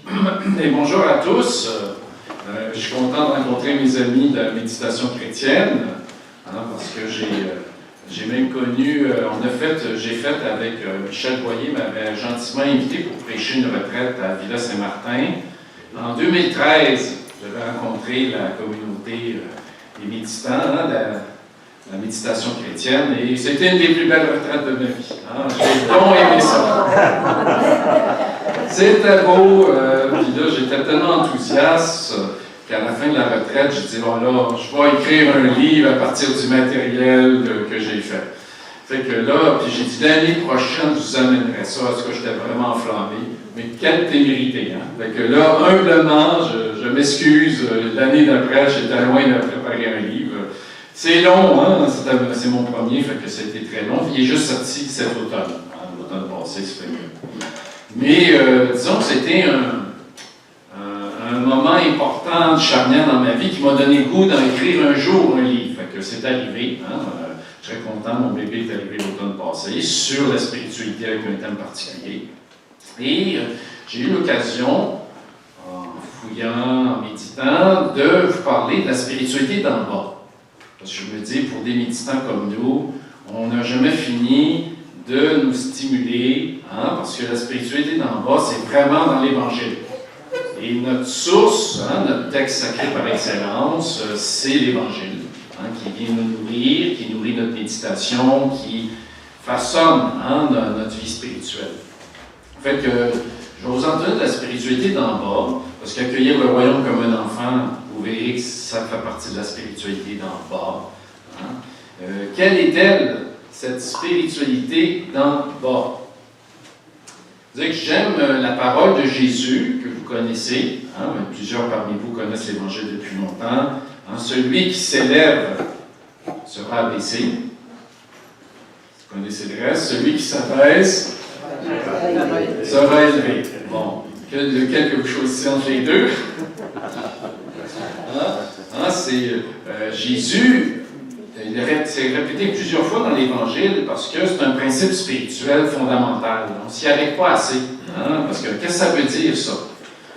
Et bonjour à tous. Je suis content de rencontrer mes amis de la méditation chrétienne, parce que j'ai même connu, j'ai fait avec Michel Boyer, m'avait gentiment invité pour prêcher une retraite à Villa Saint-Martin. En 2013, j'avais rencontré la communauté des méditants, la méditation chrétienne, et c'était une des plus belles retraites de ma vie. J'ai donc aimé ça. C'était beau, puis là, j'étais tellement enthousiaste qu'à la fin de la retraite, j'ai dit, bon là, je vais écrire un livre à partir du matériel que j'ai fait. Fait que là, puis j'ai dit, l'année prochaine, je vous amènerai ça, parce que j'étais vraiment enflammé. Mais quelle témérité, hein? Fait que là, humblement, je m'excuse, l'année d'après, j'étais loin de préparer un livre. C'est long, hein? C'est mon premier, fait que c'était très long. Il est juste sorti cet automne. L'automne passé, ça fait mieux. Mais disons que c'était un moment important, charnière dans ma vie, qui m'a donné le goût d'en écrire un jour un livre. Fait que c'est arrivé. Je suis très content, mon bébé est arrivé l'automne passé, sur la spiritualité avec un thème particulier. Et j'ai eu l'occasion, en fouillant, en méditant, de vous parler de la spiritualité d'en bas. Parce que je me dis, pour des méditants comme nous, on n'a jamais fini de nous stimuler, parce que la spiritualité d'en bas, c'est vraiment dans l'Évangile. Et notre source, notre texte sacré par excellence, c'est l'Évangile, qui vient nous nourrir, qui nourrit notre méditation, qui façonne notre vie spirituelle. Fait que je vais vous en donner de la spiritualité d'en bas, parce qu'accueillir le royaume comme un enfant, vous verrez que ça fait partie de la spiritualité d'en bas. Quelle est-elle, cette spiritualité d'en bas? Vous savez que j'aime la parole de Jésus, que vous connaissez. Plusieurs parmi vous connaissent l'Évangile depuis longtemps. Celui qui s'élève sera abaissé. Vous connaissez le reste. Celui qui s'abaisse sera élevé. Bon, quelque chose ici entre les deux. C'est Jésus, c'est répété plusieurs fois dans l'Évangile parce que c'est un principe spirituel fondamental. On ne s'y arrête pas assez. Parce que qu'est-ce que ça veut dire, ça?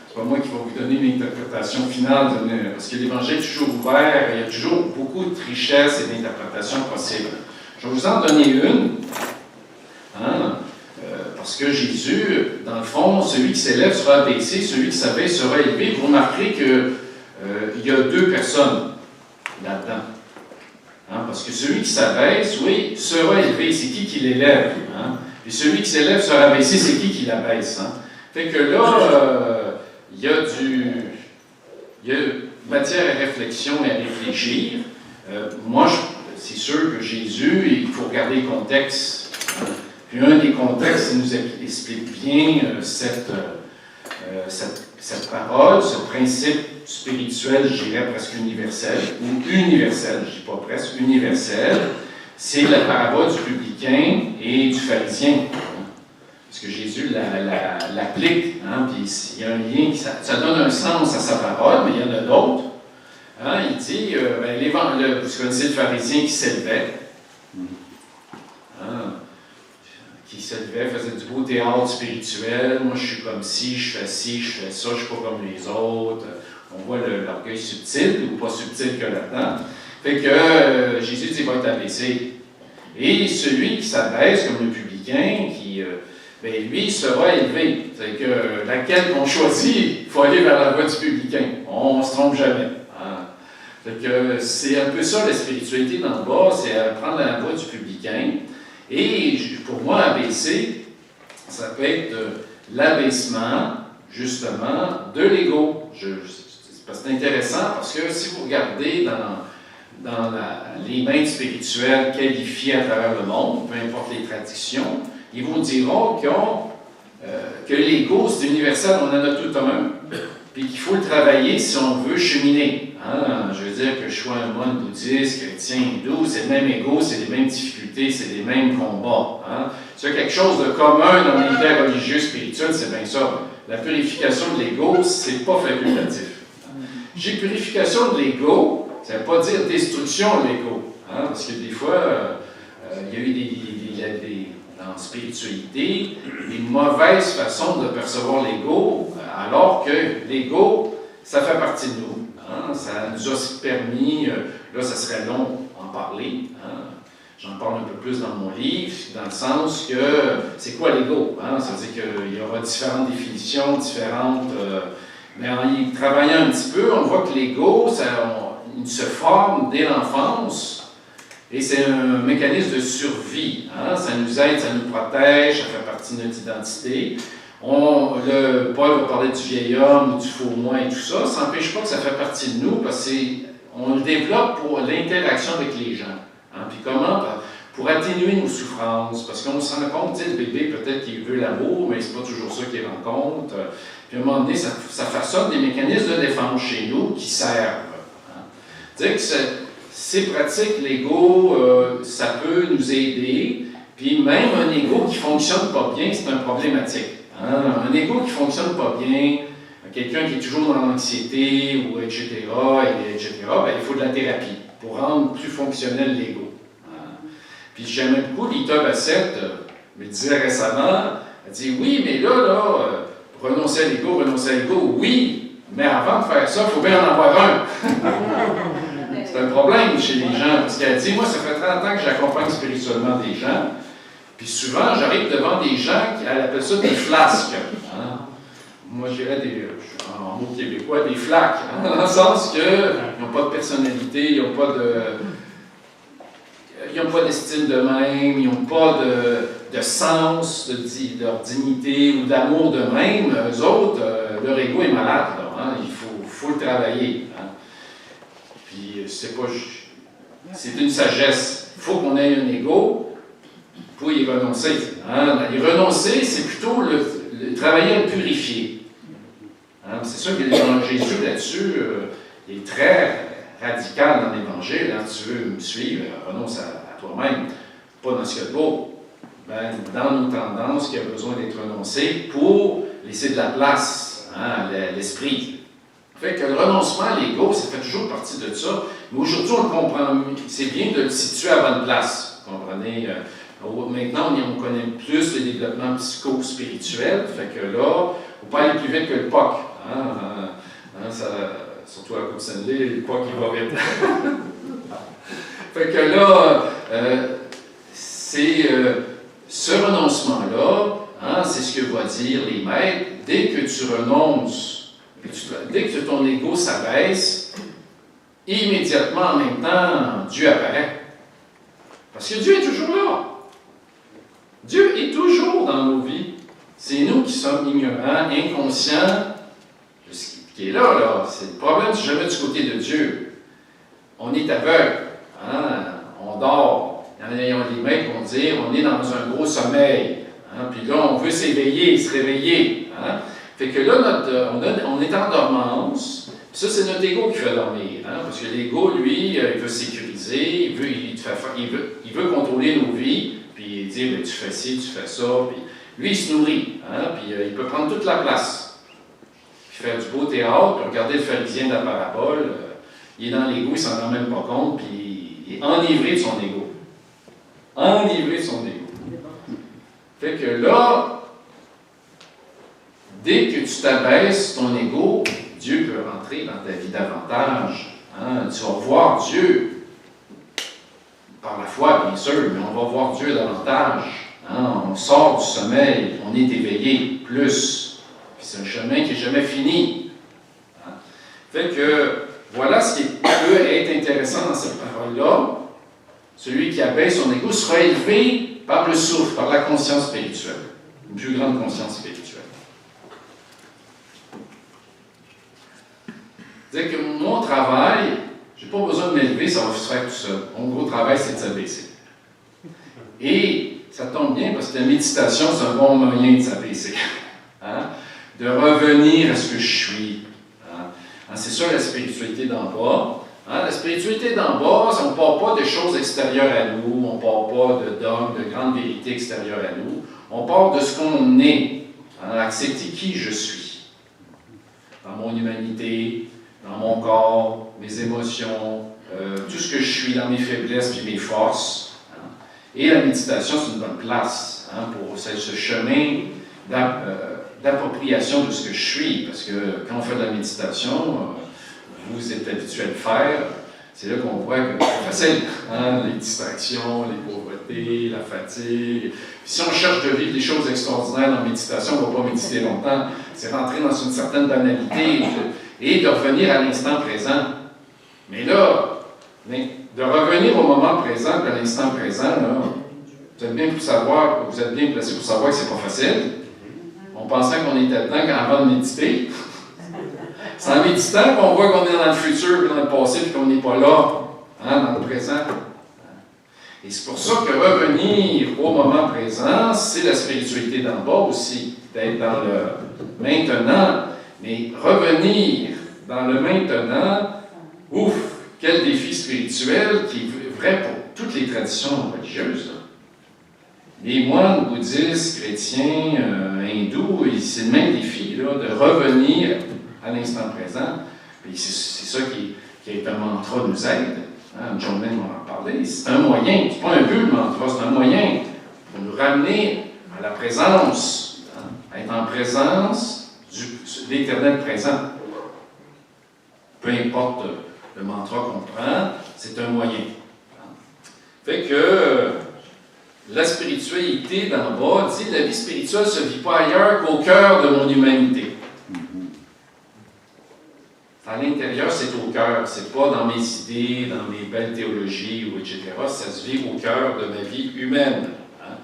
C'est pas moi qui vais vous donner l'interprétation finale, parce que l'Évangile est toujours ouvert, il y a toujours beaucoup de richesses et d'interprétations possibles. Je vais vous en donner une. Parce que Jésus, dans le fond, celui qui s'élève sera abaissé, celui qui s'abaisse sera élevé. Vous remarquerez qu'il y a deux personnes là-dedans. Parce que celui qui s'abaisse, oui, sera élevé. C'est qui l'élève? Et celui qui s'élève sera abaissé, c'est qui l'abaisse? Fait que là, il y a matière à réflexion et à réfléchir. Moi, c'est sûr que Jésus, il faut regarder le contexte. Puis un des contextes, il nous explique bien cette parole, ce principe spirituel, je dirais presque universel, ou universel, je ne dis pas presque, universel, c'est la parabole du publicain et du pharisien. Parce que Jésus l'applique, puis il y a un lien, ça donne un sens à sa parole, mais il y en a d'autres. Il dit, vous connaissez le pharisien qui s'élevait, qui s'élevait, faisait du beau théâtre spirituel. Moi, je suis comme ci, je fais ci, je fais ça, je ne suis pas comme les autres. On voit l'orgueil subtil ou pas subtil que là-dedans. Fait que Jésus dit, il va être abaissé. Et celui qui s'abaisse, comme le publicain, lui sera élevé. C'est que laquelle qu'on choisit, il faut aller vers la voie du publicain. On ne se trompe jamais. Fait que c'est un peu ça la spiritualité d'en bas, c'est prendre la voie du publicain. Et pour moi, abaisser, ça peut être l'abaissement, justement, de l'ego. C'est intéressant parce que si vous regardez dans les maîtres spirituels qualifiés à travers le monde, peu importe les traditions, ils vous diront que l'ego, c'est universel, on en a tout un, puis qu'il faut le travailler si on veut cheminer. Je veux dire que je sois un moine bouddhiste, chrétien, hindou, c'est le même ego, c'est les mêmes difficultés, c'est les mêmes combats. C'est quelque chose de commun dans l'univers religieux, spirituel, c'est bien ça. La purification de l'ego, c'est pas facultatif. J'ai purification de l'ego, ça ne veut pas dire destruction de l'ego. Parce que des fois, il y a eu en spiritualité, des mauvaises façons de percevoir l'ego Alors que l'ego, ça fait partie de nous. Hein? Ça nous a permis, là ça serait long en parler, hein? J'en parle un peu plus dans mon livre, dans le sens que c'est quoi l'ego? Hein? Ça veut dire qu'il y aura différentes définitions, différentes... mais en y travaillant un petit peu, on voit que l'ego, il se forme dès l'enfance et c'est un mécanisme de survie. Hein? Ça nous aide, ça nous protège, ça fait partie de notre identité. Paul va parler du vieil homme, du faux moi et tout ça. Ça n'empêche pas que ça fait partie de nous parce qu'on le développe pour l'interaction avec les gens. Hein? Puis comment? Pour atténuer nos souffrances, parce qu'on se rend compte, tu sais, le bébé, peut-être qu'il veut l'amour, mais c'est pas toujours ça qu'il rencontre. Puis à un moment donné, ça façonne des mécanismes de défense chez nous qui servent. Hein? Tu sais que c'est pratique, l'ego, ça peut nous aider. Puis même un ego qui ne fonctionne pas bien, c'est un problématique. Hein? Un ego qui ne fonctionne pas bien, quelqu'un qui est toujours dans l'anxiété, ou etc., ben, il faut de la thérapie pour rendre plus fonctionnel l'ego. Puis j'aimais beaucoup Lita Bassett, me disait récemment, elle dit « Oui, mais là, renoncer à l'ego, oui, mais avant de faire ça, il faut bien en avoir un. » C'est un problème chez les gens, parce qu'elle dit « Moi, ça fait 30 ans que j'accompagne spirituellement des gens, puis souvent, j'arrive devant des gens qui appellent ça des flasques. Hein? Moi, je dirais en mot québécois, des flaques, hein? Dans le sens qu'ils n'ont pas de personnalité, ils n'ont pas d'estime d'eux-mêmes, ils n'ont pas de sens de leur dignité ou d'amour d'eux-mêmes. Eux autres, leur ego est malade, là, hein? Il faut le travailler. Hein? Puis c'est une sagesse. Il faut qu'on ait un ego pour y renoncer. Hein? Y renoncer, c'est plutôt travailler à le purifier. Hein? C'est sûr que Jésus là-dessus, il est très radical dans l'Évangile. Hein? Tu veux me suivre, renonce à toi-même. Pas dans ce qu'il y a de beau. Ben, dans nos tendances, qui a besoin d'être renoncé pour laisser de la place, hein, à l'esprit. Fait que le renoncement à l'ego, ça fait toujours partie de ça. Mais aujourd'hui, on le comprend. C'est bien de le situer à bonne place. Vous comprenez? Maintenant, on connaît plus le développement psycho-spirituel. Fait que là, on peut aller plus vite que le POC. Hein, surtout à Côte-Saint-Denis, le POC, il va vite. Fait que là, c'est ce renoncement-là, hein, c'est ce que vont dire les maîtres. Dès que tu renonces, dès que ton ego s'abaisse, immédiatement, en même temps, Dieu apparaît. Parce que Dieu est toujours là. Dieu est toujours dans nos vies. C'est nous qui sommes ignorants, inconscients. Ce qui est là. C'est le problème, c'est jamais du côté de Dieu. On est aveugle. Hein? On dort. Il y en a des maîtres qui vont dire, on est dans un gros sommeil. Hein? Puis là, on veut s'éveiller, se réveiller. Hein? Fait que là, on est en dormance. Ça, c'est notre ego qui fait dormir. Hein? Parce que l'ego, lui, il veut sécuriser, il veut contrôler nos vies, puis il dit, tu fais ci, tu fais ça. Puis lui, il se nourrit. Hein? Puis il peut prendre toute la place. Puis faire du beau théâtre, puis regarder le pharisien de la parabole. Il est dans l'ego, il ne s'en rend même pas compte, puis il est enivré de son ego. Enivré de son ego. Fait que là, dès que tu t'abaisses ton ego, Dieu peut rentrer dans ta vie davantage. Hein? Tu vas voir Dieu, par la foi bien sûr, mais on va voir Dieu davantage. Hein? On sort du sommeil, on est éveillé plus. Puis c'est un chemin qui n'est jamais fini. Hein? Fait que voilà ce qui peut être intéressant dans cette parole-là. Celui qui abaisse son ego sera élevé par le souffle, par la conscience spirituelle. Une plus grande conscience spirituelle. C'est-à-dire que mon travail, je n'ai pas besoin de m'élever, ça va se faire tout seul. Mon gros travail, c'est de s'abaisser. Et ça tombe bien parce que la méditation, c'est un bon moyen de s'abaisser. Hein? De revenir à ce que je suis. Hein? C'est ça la spiritualité d'en bas. Hein? La spiritualité d'en bas, on ne part pas de choses extérieures à nous, on ne part pas de dogmes, de grandes vérités extérieures à nous. On part de ce qu'on est. Hein? Accepter qui je suis. Dans mon humanité, dans mon corps, mes émotions, tout ce que je suis dans mes faiblesses et mes forces. Hein. Et la méditation, c'est une bonne place hein, pour ce chemin d'appropriation de ce que je suis, parce que quand on fait de la méditation, vous êtes habitué à le faire, c'est là qu'on voit que c'est facile, hein? Les distractions, les pauvretés, la fatigue. Puis si on cherche de vivre des choses extraordinaires dans la méditation, on ne va pas méditer longtemps, c'est rentrer dans une certaine banalité et de revenir à l'instant présent. Mais là, de revenir au moment présent, à l'instant présent, là, vous êtes bien placé pour savoir que c'est pas facile. On pensait qu'on était dedans avant de méditer. C'est en méditant qu'on voit qu'on est dans le futur, puis dans le passé, puis qu'on n'est pas là, hein, dans le présent. Et c'est pour ça que revenir au moment présent, c'est la spiritualité d'en bas aussi, d'être dans le maintenant. Mais revenir dans le maintenant, ouf, quel défi spirituel qui est vrai pour toutes les traditions religieuses. Là. Les moines bouddhistes, chrétiens, hindous, c'est le même défi, là, de revenir à l'instant présent. Et c'est ça qui est un mantra nous aide. Hein, John Wayne m'en a parlé. C'est un moyen, c'est pas un but le mantra, c'est un moyen pour nous ramener à la présence, hein, à être en présence de l'éternel présent. Peu importe le mantra qu'on prend, c'est un moyen. Fait que la spiritualité d'en bas dit la vie spirituelle ne se vit pas ailleurs qu'au cœur de mon humanité. À l'intérieur, c'est au cœur, c'est pas dans mes idées, dans mes belles théologies, ou etc. Ça se vit au cœur de ma vie humaine. Hein?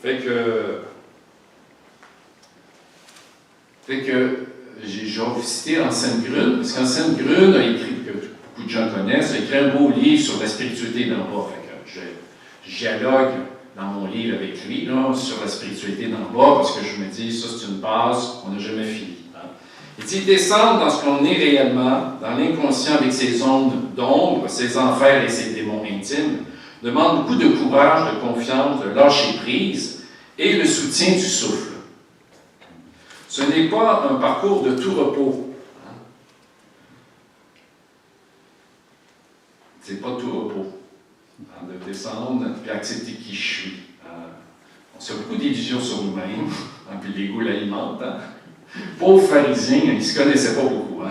Fait que j'ai visité Anselm Grün, parce qu'Anselm Grün a écrit, que beaucoup de gens connaissent, a écrit un beau livre sur la spiritualité d'en bas. Fait que je dialogue dans mon livre avec lui là, sur la spiritualité d'en bas, parce que je me dis, ça c'est une base, on n'a jamais fini. Il dit descendre dans ce qu'on est réellement, dans l'inconscient avec ses ondes d'ombre, ses enfers et ses démons intimes, demande beaucoup de courage, de confiance, de lâcher prise et le soutien du souffle. Ce n'est pas un parcours de tout repos. C'est pas tout repos. De descendre et accepter qui je suis. On se fait beaucoup d'illusions sur nous-mêmes, puis l'ego l'alimente. Pauvre pharisien, il ne se connaissait pas beaucoup.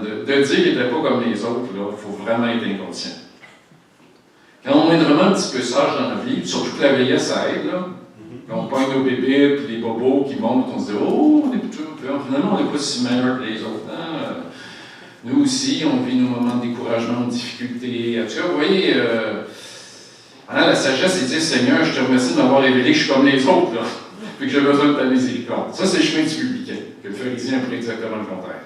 De dire qu'il n'était pas comme les autres, il faut vraiment être inconscient. Quand on est vraiment un petit peu sage dans la vie, surtout que la vieillesse, ça aide, là. Quand on pogne nos bébés, puis les bobos qui montent, on se dit « Oh, on est plutôt... » Finalement, on n'est pas si meilleur que les autres. Hein? Nous aussi, on vit nos moments de découragement, de difficulté. En tout cas, vous voyez, la sagesse, c'est dire « Seigneur, je te remercie de m'avoir révélé que je suis comme les autres. » là. Puis que j'ai besoin de ta miséricorde. Ça, c'est le chemin du publicain, que le pharisien a pris exactement le contraire.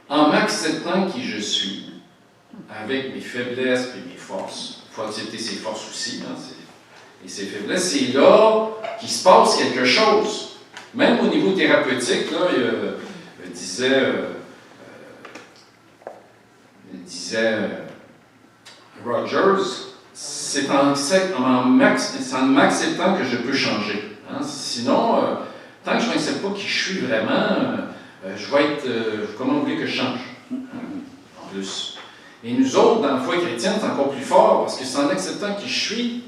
En m'acceptant qui je suis, avec mes faiblesses et mes forces, il faut accepter ses forces aussi, hein, et ses faiblesses, c'est là qu'il se passe quelque chose. Même au niveau thérapeutique, là, Rogers, c'est en m'acceptant que je peux changer. Hein? Sinon, tant que je n'accepte pas qui je suis vraiment, je vais être... comment vous voulez que je change? En plus. Et nous autres, dans la foi chrétienne, c'est encore plus fort, parce que c'est en acceptant qui je suis,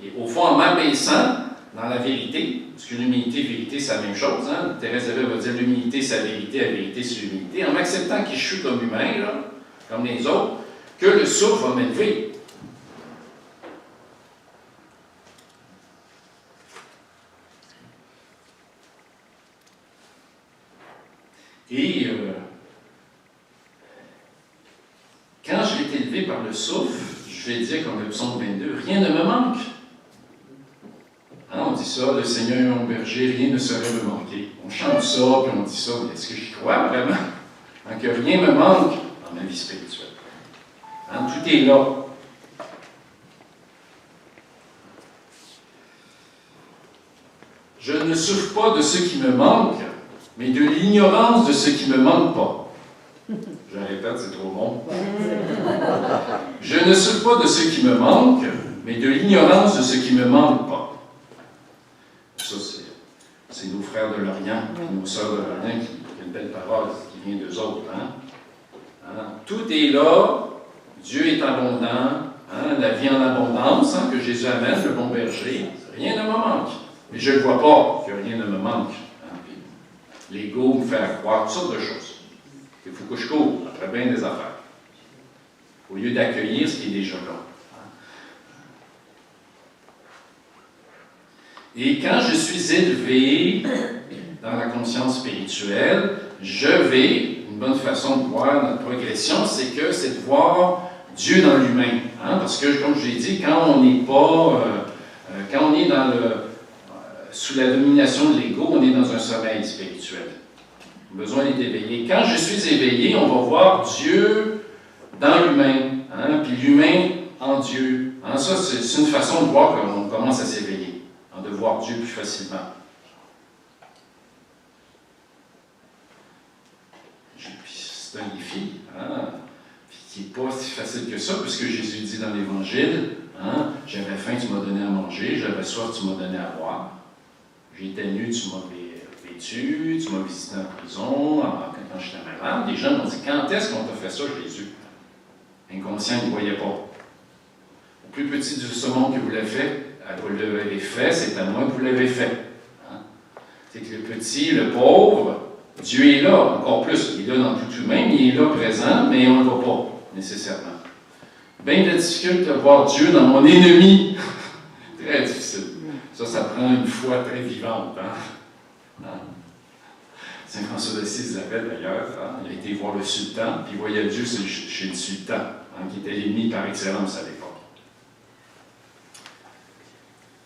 et au fond, en m'abaissant dans la vérité, parce que l'humilité et la vérité, c'est la même chose. Hein? Thérèse d'Avila va dire l'humilité, c'est la vérité, c'est l'humilité. En m'acceptant qui je suis comme humain, là, comme les autres, que le souffle va m'élever. Et quand je vais être élevé par le souffle, je vais dire comme le psaume 22, rien ne me manque. Hein, on dit ça, le Seigneur est mon berger, rien ne saurait me manquer. On chante ça, puis on dit ça, mais est-ce que j'y crois vraiment? Hein, que rien ne me manque dans ma vie spirituelle. Hein, tout est là. Je ne souffre pas de ce qui me manque, mais de l'ignorance de ce qui ne me manque pas. Je répète, c'est trop bon. Je ne souffre pas de ce qui me manque, mais de l'ignorance de ce qui ne me manque pas. Ça, c'est nos frères de l'Orient, nos sœurs de l'Orient, qui ont une belle parole qui vient d'eux autres. Hein? Tout est là, Dieu est abondant, la vie en abondance que Jésus amène, le bon berger, rien ne me manque. Mais je ne vois pas que rien ne me manque. L'ego me fait croire toutes sortes de choses. Il faut que je cours après bien des affaires, au lieu d'accueillir ce qui est déjà là. Et quand je suis élevé dans la conscience spirituelle, une bonne façon de voir notre progression, c'est de voir Dieu dans l'humain. Parce que, comme je l'ai dit, quand on n'est pas, quand on est sous la domination de l'ego, on est dans un sommeil spirituel. On a besoin d'être éveillé. Quand je suis éveillé, on va voir Dieu dans l'humain, puis l'humain en Dieu. Ça, c'est une façon de voir qu'on commence à s'éveiller, de voir Dieu plus facilement. C'est un défi, qui n'est pas si facile que ça, puisque Jésus dit dans l'Évangile, j'avais faim, tu m'as donné à manger, j'avais soif, tu m'as donné à boire, j'étais nu, tu m'as vêtu, tu m'as visité en prison, quand j'étais malade. Les gens m'ont dit, quand est-ce qu'on t'a fait ça, Jésus? Inconscient, ils ne voyaient pas. Au plus petit du saumon que vous l'avez fait, c'est à moi que vous l'avez fait. C'est que le petit, le pauvre, Dieu est là, encore plus. Il est là dans tout humain, mais il est là présent, mais on ne le voit pas, nécessairement. Bien de la difficulté de voir Dieu dans mon ennemi. Très difficile. Ça prend une foi très vivante. Saint François d'Assise l'appelle d'ailleurs. Il a été voir le sultan, puis il voyait Dieu chez le sultan, qui était l'ennemi par excellence à l'époque.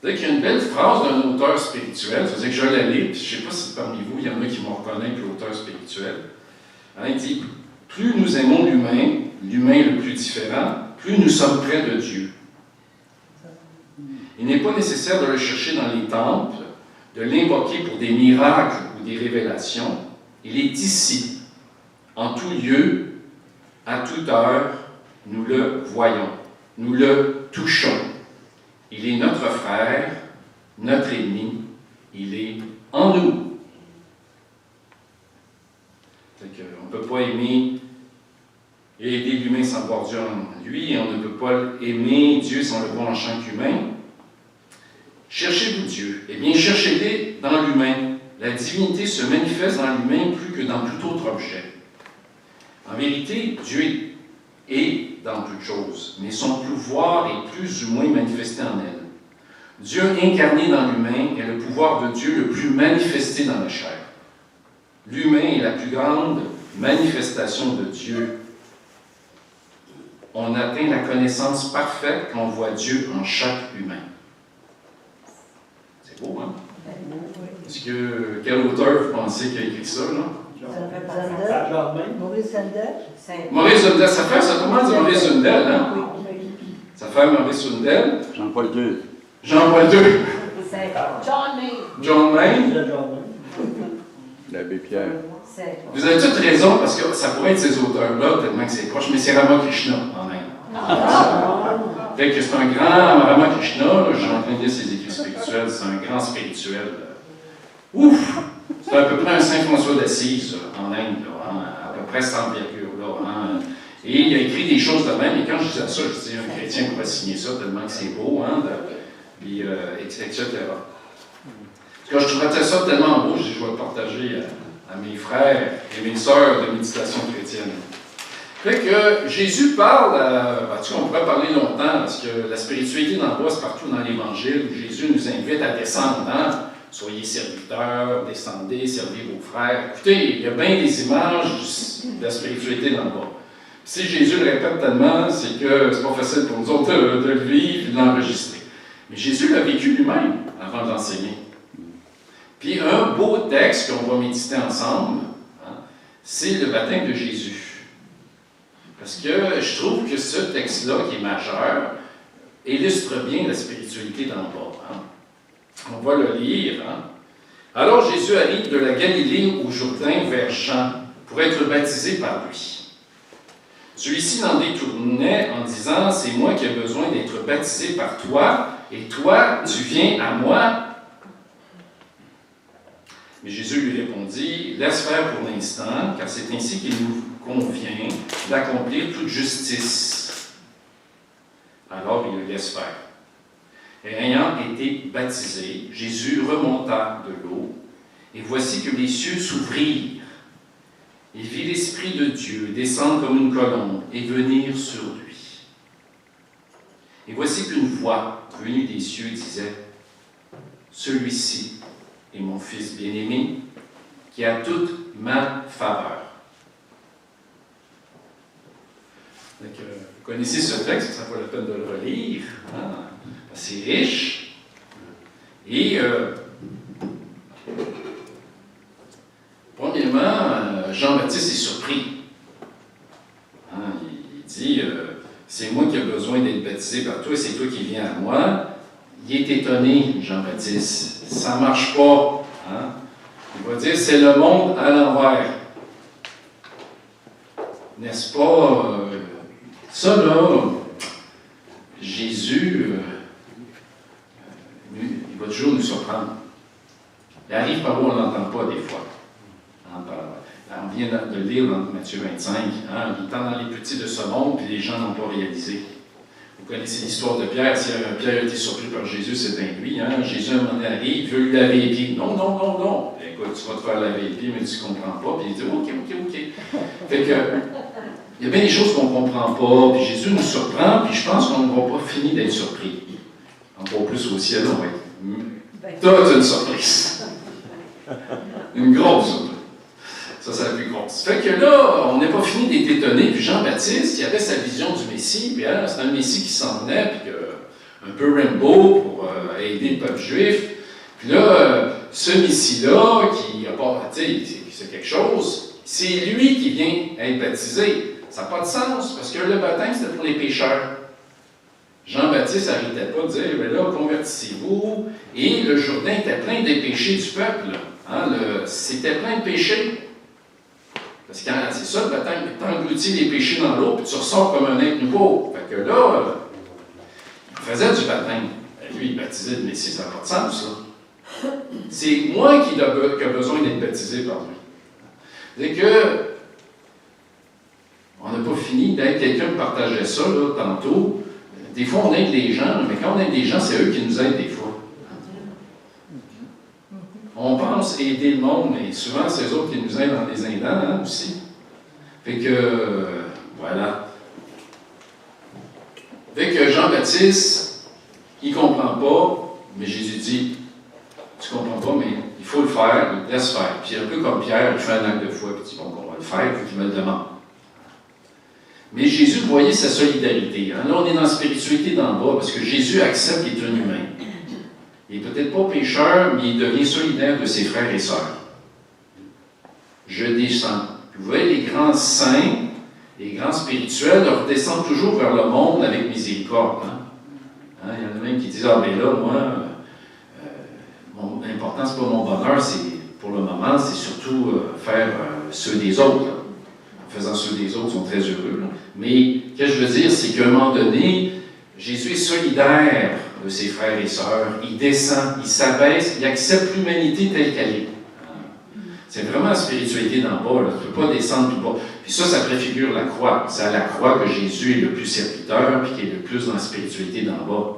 Il y a une belle phrase d'un auteur spirituel, ça veut dire que je la lis, puis je ne sais pas si parmi vous, il y en a qui m'ont reconnu l'auteur spirituel. Il dit, plus nous aimons l'humain le plus différent, plus nous sommes près de Dieu. Il n'est pas nécessaire de le chercher dans les temples, de l'invoquer pour des miracles ou des révélations. Il est ici, en tout lieu, à toute heure, nous le voyons, nous le touchons. Il est notre frère, notre ennemi, il est en nous. On ne peut pas aimer et aider l'humain sans voir Dieu en lui, et on ne peut pas aimer Dieu sans le voir en tant qu'humain. Cherchez-vous Dieu? Eh bien, cherchez-le dans l'humain. La divinité se manifeste dans l'humain plus que dans tout autre objet. En vérité, Dieu est dans toutes choses, mais son pouvoir est plus ou moins manifesté en elle. Dieu incarné dans l'humain est le pouvoir de Dieu le plus manifesté dans la chair. L'humain est la plus grande manifestation de Dieu. On atteint la connaissance parfaite quand on voit Dieu en chaque humain. C'est beau, hein? Est-ce que quel auteur vous pensez qui a écrit ça, là? Maurice Sundel. Maurice Sundel, ça commence de Maurice Sundel, hein? Ça fait Maurice Sundel. Jean-Paul II. Jean-Paul II. John Mayne. L'abbé Pierre. Vous avez toutes raison, parce que ça pourrait être ces auteurs-là, tellement que c'est proche, mais c'est Ramakrishna, en Inde. Fait que c'est un grand Ramakrishna, là, je suis en train de lire ses écrits spirituels, c'est un grand spirituel. Ouf! C'est à peu près un Saint François d'Assise, en Inde, là, à peu près 100 virgule, là. Et il a écrit des choses de même, et quand je disais ça, je dis, un chrétien pourrait signer ça, tellement que c'est beau, puis, etc. En tout cas, je trouvais ça tellement beau, je dis, je vais le partager à mes frères et mes sœurs de méditation chrétienne. Fait que Jésus parle, on pourrait parler longtemps, parce que la spiritualité dans le bois, c'est partout dans l'Évangile, où Jésus nous invite à descendre, soyez serviteurs, descendez, servez vos frères. Écoutez, il y a bien des images de la spiritualité dans le bois. Si Jésus le répète tellement, c'est que c'est pas facile pour nous autres de le vivre et de l'enregistrer. Mais Jésus l'a vécu lui-même avant d'enseigner. Puis un beau texte qu'on va méditer ensemble, c'est le baptême de Jésus. Parce que je trouve que ce texte-là, qui est majeur, illustre bien la spiritualité dans le bas. On va le lire. Alors Jésus arrive de la Galilée au Jourdain vers Jean pour être baptisé par lui. Celui-ci l'en détournait en disant, « C'est moi qui ai besoin d'être baptisé par toi, et toi, tu viens à moi. » Mais Jésus lui répondit, « Laisse faire pour l'instant, car c'est ainsi qu'il nous convient d'accomplir toute justice. » Alors il le laisse faire. Et ayant été baptisé, Jésus remonta de l'eau, et voici que les cieux s'ouvrirent. Il vit l'Esprit de Dieu descendre comme une colombe et venir sur lui. Et voici qu'une voix venue des cieux disait, « Celui-ci est mon Fils bien-aimé, qui a toute ma faveur. » Donc, vous connaissez ce texte, ça vaut la peine de le relire. Hein? C'est riche. Et, premièrement, Jean-Baptiste est surpris. Hein? Il dit, c'est moi qui ai besoin d'être baptisé par toi, c'est toi qui viens à moi. Il est étonné, Jean-Baptiste. Ça ne marche pas. Hein? Il va dire, c'est le monde à l'envers. N'est-ce pas? Ça, là, Jésus, il va toujours nous surprendre. Il arrive par où on ne l'entend pas des fois. Hein, on vient de le lire dans Matthieu 25. Hein, il est dans les petits de ce monde, puis les gens n'ont pas réalisé. Vous connaissez l'histoire de Pierre. Si Pierre a été surpris par Jésus, c'est bien lui. Hein? Jésus, à un moment donné, arrive, il veut lui laver les pieds. Non, non, non, non. Écoute, tu vas te faire laver les pieds, mais tu ne comprends pas. Puis il dit, OK. Fait que, il y a bien des choses qu'on ne comprend pas, puis Jésus nous surprend, puis je pense qu'on ne va pas finir d'être surpris. Encore plus au ciel, on va être. T'as une surprise. Une grosse surprise. Ça, c'est la plus grosse. Fait que là, on n'est pas fini d'être étonné, puis Jean-Baptiste, il avait sa vision du Messie, puis c'est un Messie qui s'en venait, puis un peu Rambo pour aider le peuple juif. Puis là, ce Messie-là, qui a pas, tu sais, c'est quelque chose, c'est lui qui vient être baptisé. Ça n'a pas de sens, parce que le baptême, c'était pour les pécheurs. Jean-Baptiste n'arrêtait pas de dire, mais là, convertissez-vous. Et le Jourdain était plein des péchés du peuple. Hein, c'était plein de péchés. Parce que c'est ça, le baptême, tu engloutis les péchés dans l'eau, puis tu ressors comme un être nouveau. Fait que là, il faisait du baptême. Lui, il baptisait le Messie, ça n'a pas de sens, ça. C'est moi qui a besoin d'être baptisé par lui. C'est que on n'a pas fini d'être, quelqu'un me partageait ça là, tantôt. Des fois, on aide les gens, mais quand on aide les gens, c'est eux qui nous aident des fois. On pense aider le monde, mais souvent, c'est eux autres qui nous aident en les aidant hein, aussi. Fait que, voilà. Fait que Jean-Baptiste, il ne comprend pas, mais Jésus dit, tu ne comprends pas, mais il faut le faire, il laisse faire. Puis un peu comme Pierre, il fait un acte de foi, puis il dit, bon, on va le faire, il faut qu'il me le demande. Mais Jésus voyait sa solidarité. Hein? Là, on est dans la spiritualité d'en bas, parce que Jésus accepte qu'il est un humain. Il n'est peut-être pas pécheur, mais il devient solidaire de ses frères et sœurs. Je descends. Vous voyez, les grands saints, les grands spirituels, leur descendent toujours vers le monde avec miséricorde. Hein? Il y en a même qui disent, ah, mais là, moi, l'important, ce n'est pas mon bonheur, c'est, pour le moment, c'est surtout faire ceux des autres. Là. En faisant ceux des autres, ils sont très heureux. Là. Mais, ce que je veux dire, c'est qu'à un moment donné, Jésus est solidaire de ses frères et sœurs. Il descend, il s'abaisse, il accepte l'humanité telle qu'elle est. C'est vraiment la spiritualité d'en bas. Là. Tu ne peux pas descendre tout bas. Puis ça préfigure la croix. C'est à la croix que Jésus est le plus serviteur, puis qui est le plus dans la spiritualité d'en bas.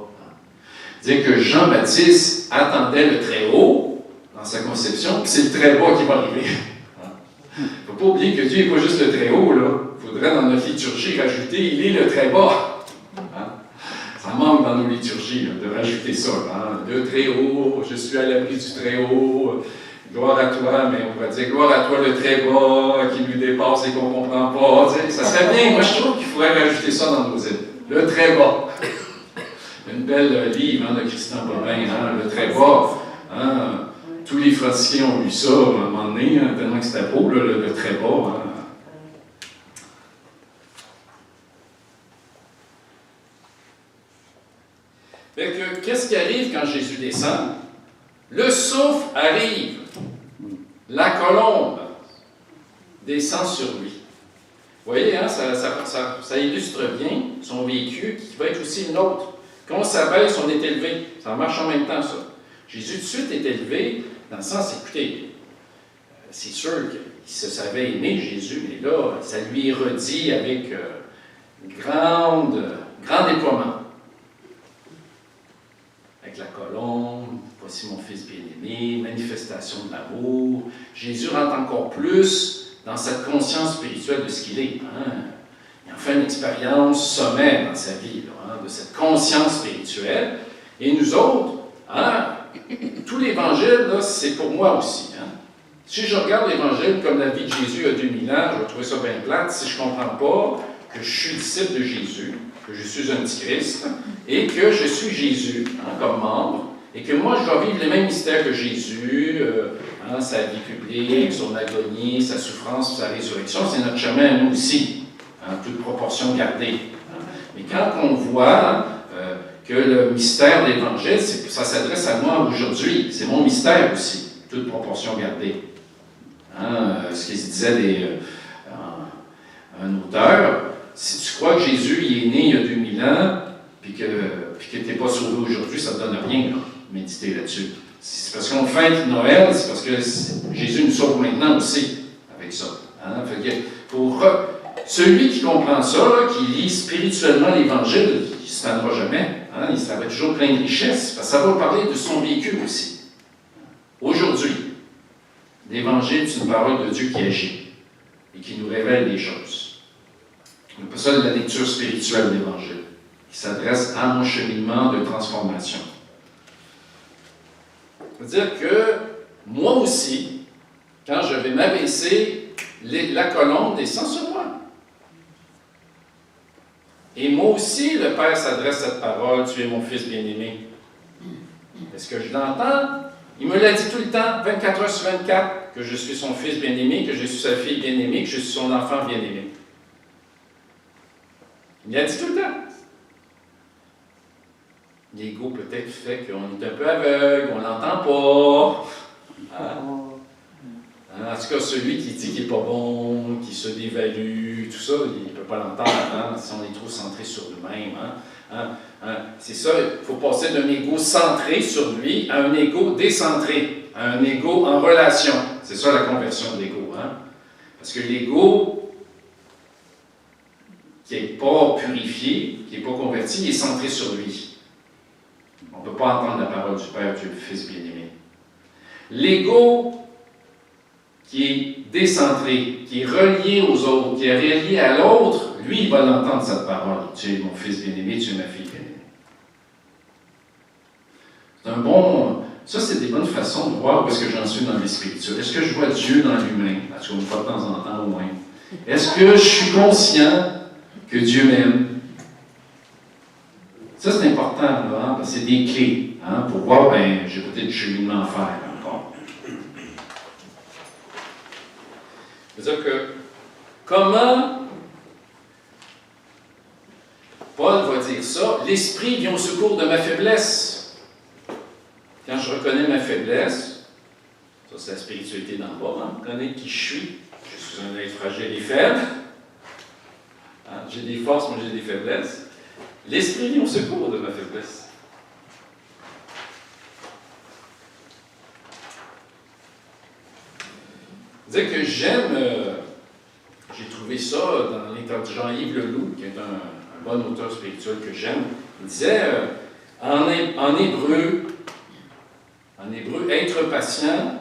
C'est-à-dire que Jean-Baptiste attendait le très haut dans sa conception, puis c'est le très bas qui va arriver. Il ne faut pas oublier que Dieu n'est pas juste le très haut. Il faudrait dans notre liturgie rajouter, il est le très bas. Ça manque dans nos liturgies de rajouter ça. Hein? Le très haut, je suis à l'abri du très haut, gloire à toi, mais on va dire gloire à toi le très bas, qui nous dépasse et qu'on ne comprend pas. Ça serait bien, moi je trouve qu'il faudrait rajouter ça dans nos hymnes. Le très bas. Une belle livre de Christian Bobin, hein? Le très bas. Hein? Tous les franciscains ont lu ça à un moment donné, hein? Tellement que c'était beau, là, le très bas. Hein? Fait que, qu'est-ce qui arrive quand Jésus descend? Le souffle arrive. La colombe descend sur lui. Vous voyez, hein, ça illustre bien son vécu, qui va être aussi le nôtre. Quand on s'abaisse, on est élevé. Ça marche en même temps, ça. Jésus, tout de suite, est élevé, dans le sens, écoutez, c'est sûr qu'il se savait aimer, Jésus, mais là, ça lui est redit avec grand déploiement. voici mon fils bien-aimé, manifestation de l'amour. Jésus rentre encore plus dans cette conscience spirituelle de ce qu'il est. Hein. Il en fait une expérience sommaire dans sa vie, là, hein, de cette conscience spirituelle. Et nous autres, hein, tout l'Évangile, c'est pour moi aussi. Hein. Si je regarde l'Évangile comme la vie de Jésus il y a 2000 ans, je vais trouver ça bien plate si je ne comprends pas que je suis disciple de Jésus, que je suis un petit Christ, et que je suis Jésus hein, comme membre, et que moi, je dois vivre les mêmes mystères que Jésus, hein, sa vie publique, son agonie, sa souffrance, sa résurrection, c'est notre chemin à nous aussi, hein, toute proportion gardée. Hein. Mais quand on voit que le mystère de l'Évangile, ça s'adresse à moi aujourd'hui, c'est mon mystère aussi, toute proportion gardée. Hein, ce qu'ils disaient un auteur, si tu crois que Jésus il est né il y a 2000 ans, puis que tu n'es pas sauvé aujourd'hui, ça ne te donne rien, là, méditer là-dessus. C'est parce qu'on fête Noël, c'est parce que Jésus nous sauve maintenant aussi, avec ça. Hein? Fait que pour celui qui comprend ça, là, qui lit spirituellement l'Évangile, il ne se tannera jamais, hein? Ça va être toujours plein de richesses, parce que ça va parler de son vécu aussi. Aujourd'hui, l'Évangile, c'est une parole de Dieu qui agit et qui nous révèle des choses. On appelle ça la lecture spirituelle de l'Évangile, qui s'adresse à mon cheminement de transformation. C'est-à-dire que moi aussi, quand je vais m'abaisser, la colombe descend sur moi. Et moi aussi, le Père s'adresse à cette parole, tu es mon fils bien-aimé. Est-ce que je l'entends? Il me l'a dit tout le temps, 24 heures sur 24, que je suis son fils bien-aimé, que je suis sa fille bien-aimée, que je suis son enfant bien-aimé. Il l'a dit tout le temps. L'ego peut-être fait qu'on est un peu aveugle, on ne l'entend pas. En tout cas, celui qui dit qu'il n'est pas bon, qui se dévalue, tout ça, il ne peut pas l'entendre hein, si on est trop centré sur nous-mêmes. C'est ça, il faut passer d'un ego centré sur lui à un ego décentré, à un ego en relation. C'est ça la conversion de l'ego. Hein? Parce que l'ego qui n'est pas purifié, qui n'est pas converti, il est centré sur lui. On ne peut pas entendre la parole du Père, Dieu le Fils bien-aimé. L'ego qui est décentré, qui est relié aux autres, qui est relié à l'autre, lui, il va l'entendre, cette parole. Tu es mon fils bien-aimé, tu es ma fille bien-aimée. C'est un bon... Ça, c'est des bonnes façons de voir où est-ce que j'en suis dans les spirituels. Est-ce que je vois Dieu dans l'humain? Parce qu'on le voit de temps en temps au moins. Est-ce que je suis conscient que Dieu m'aime? Ça, c'est important, là, hein, parce que c'est des clés hein, pour voir, j'ai peut-être du cheminement à faire encore. C'est-à-dire que, comment Paul va dire ça? L'Esprit vient au secours de ma faiblesse. Quand je reconnais ma faiblesse, ça c'est la spiritualité d'en bas, hein, reconnaître qui je suis un être fragile et faible. Hein, j'ai des forces, mais j'ai des faiblesses. L'Esprit vient au secours de ma faiblesse. C'est-à-dire que j'aime, j'ai trouvé ça dans les livres de Jean-Yves Leloup, qui est un bon auteur spirituel que j'aime. Il disait, en hébreu, être patient,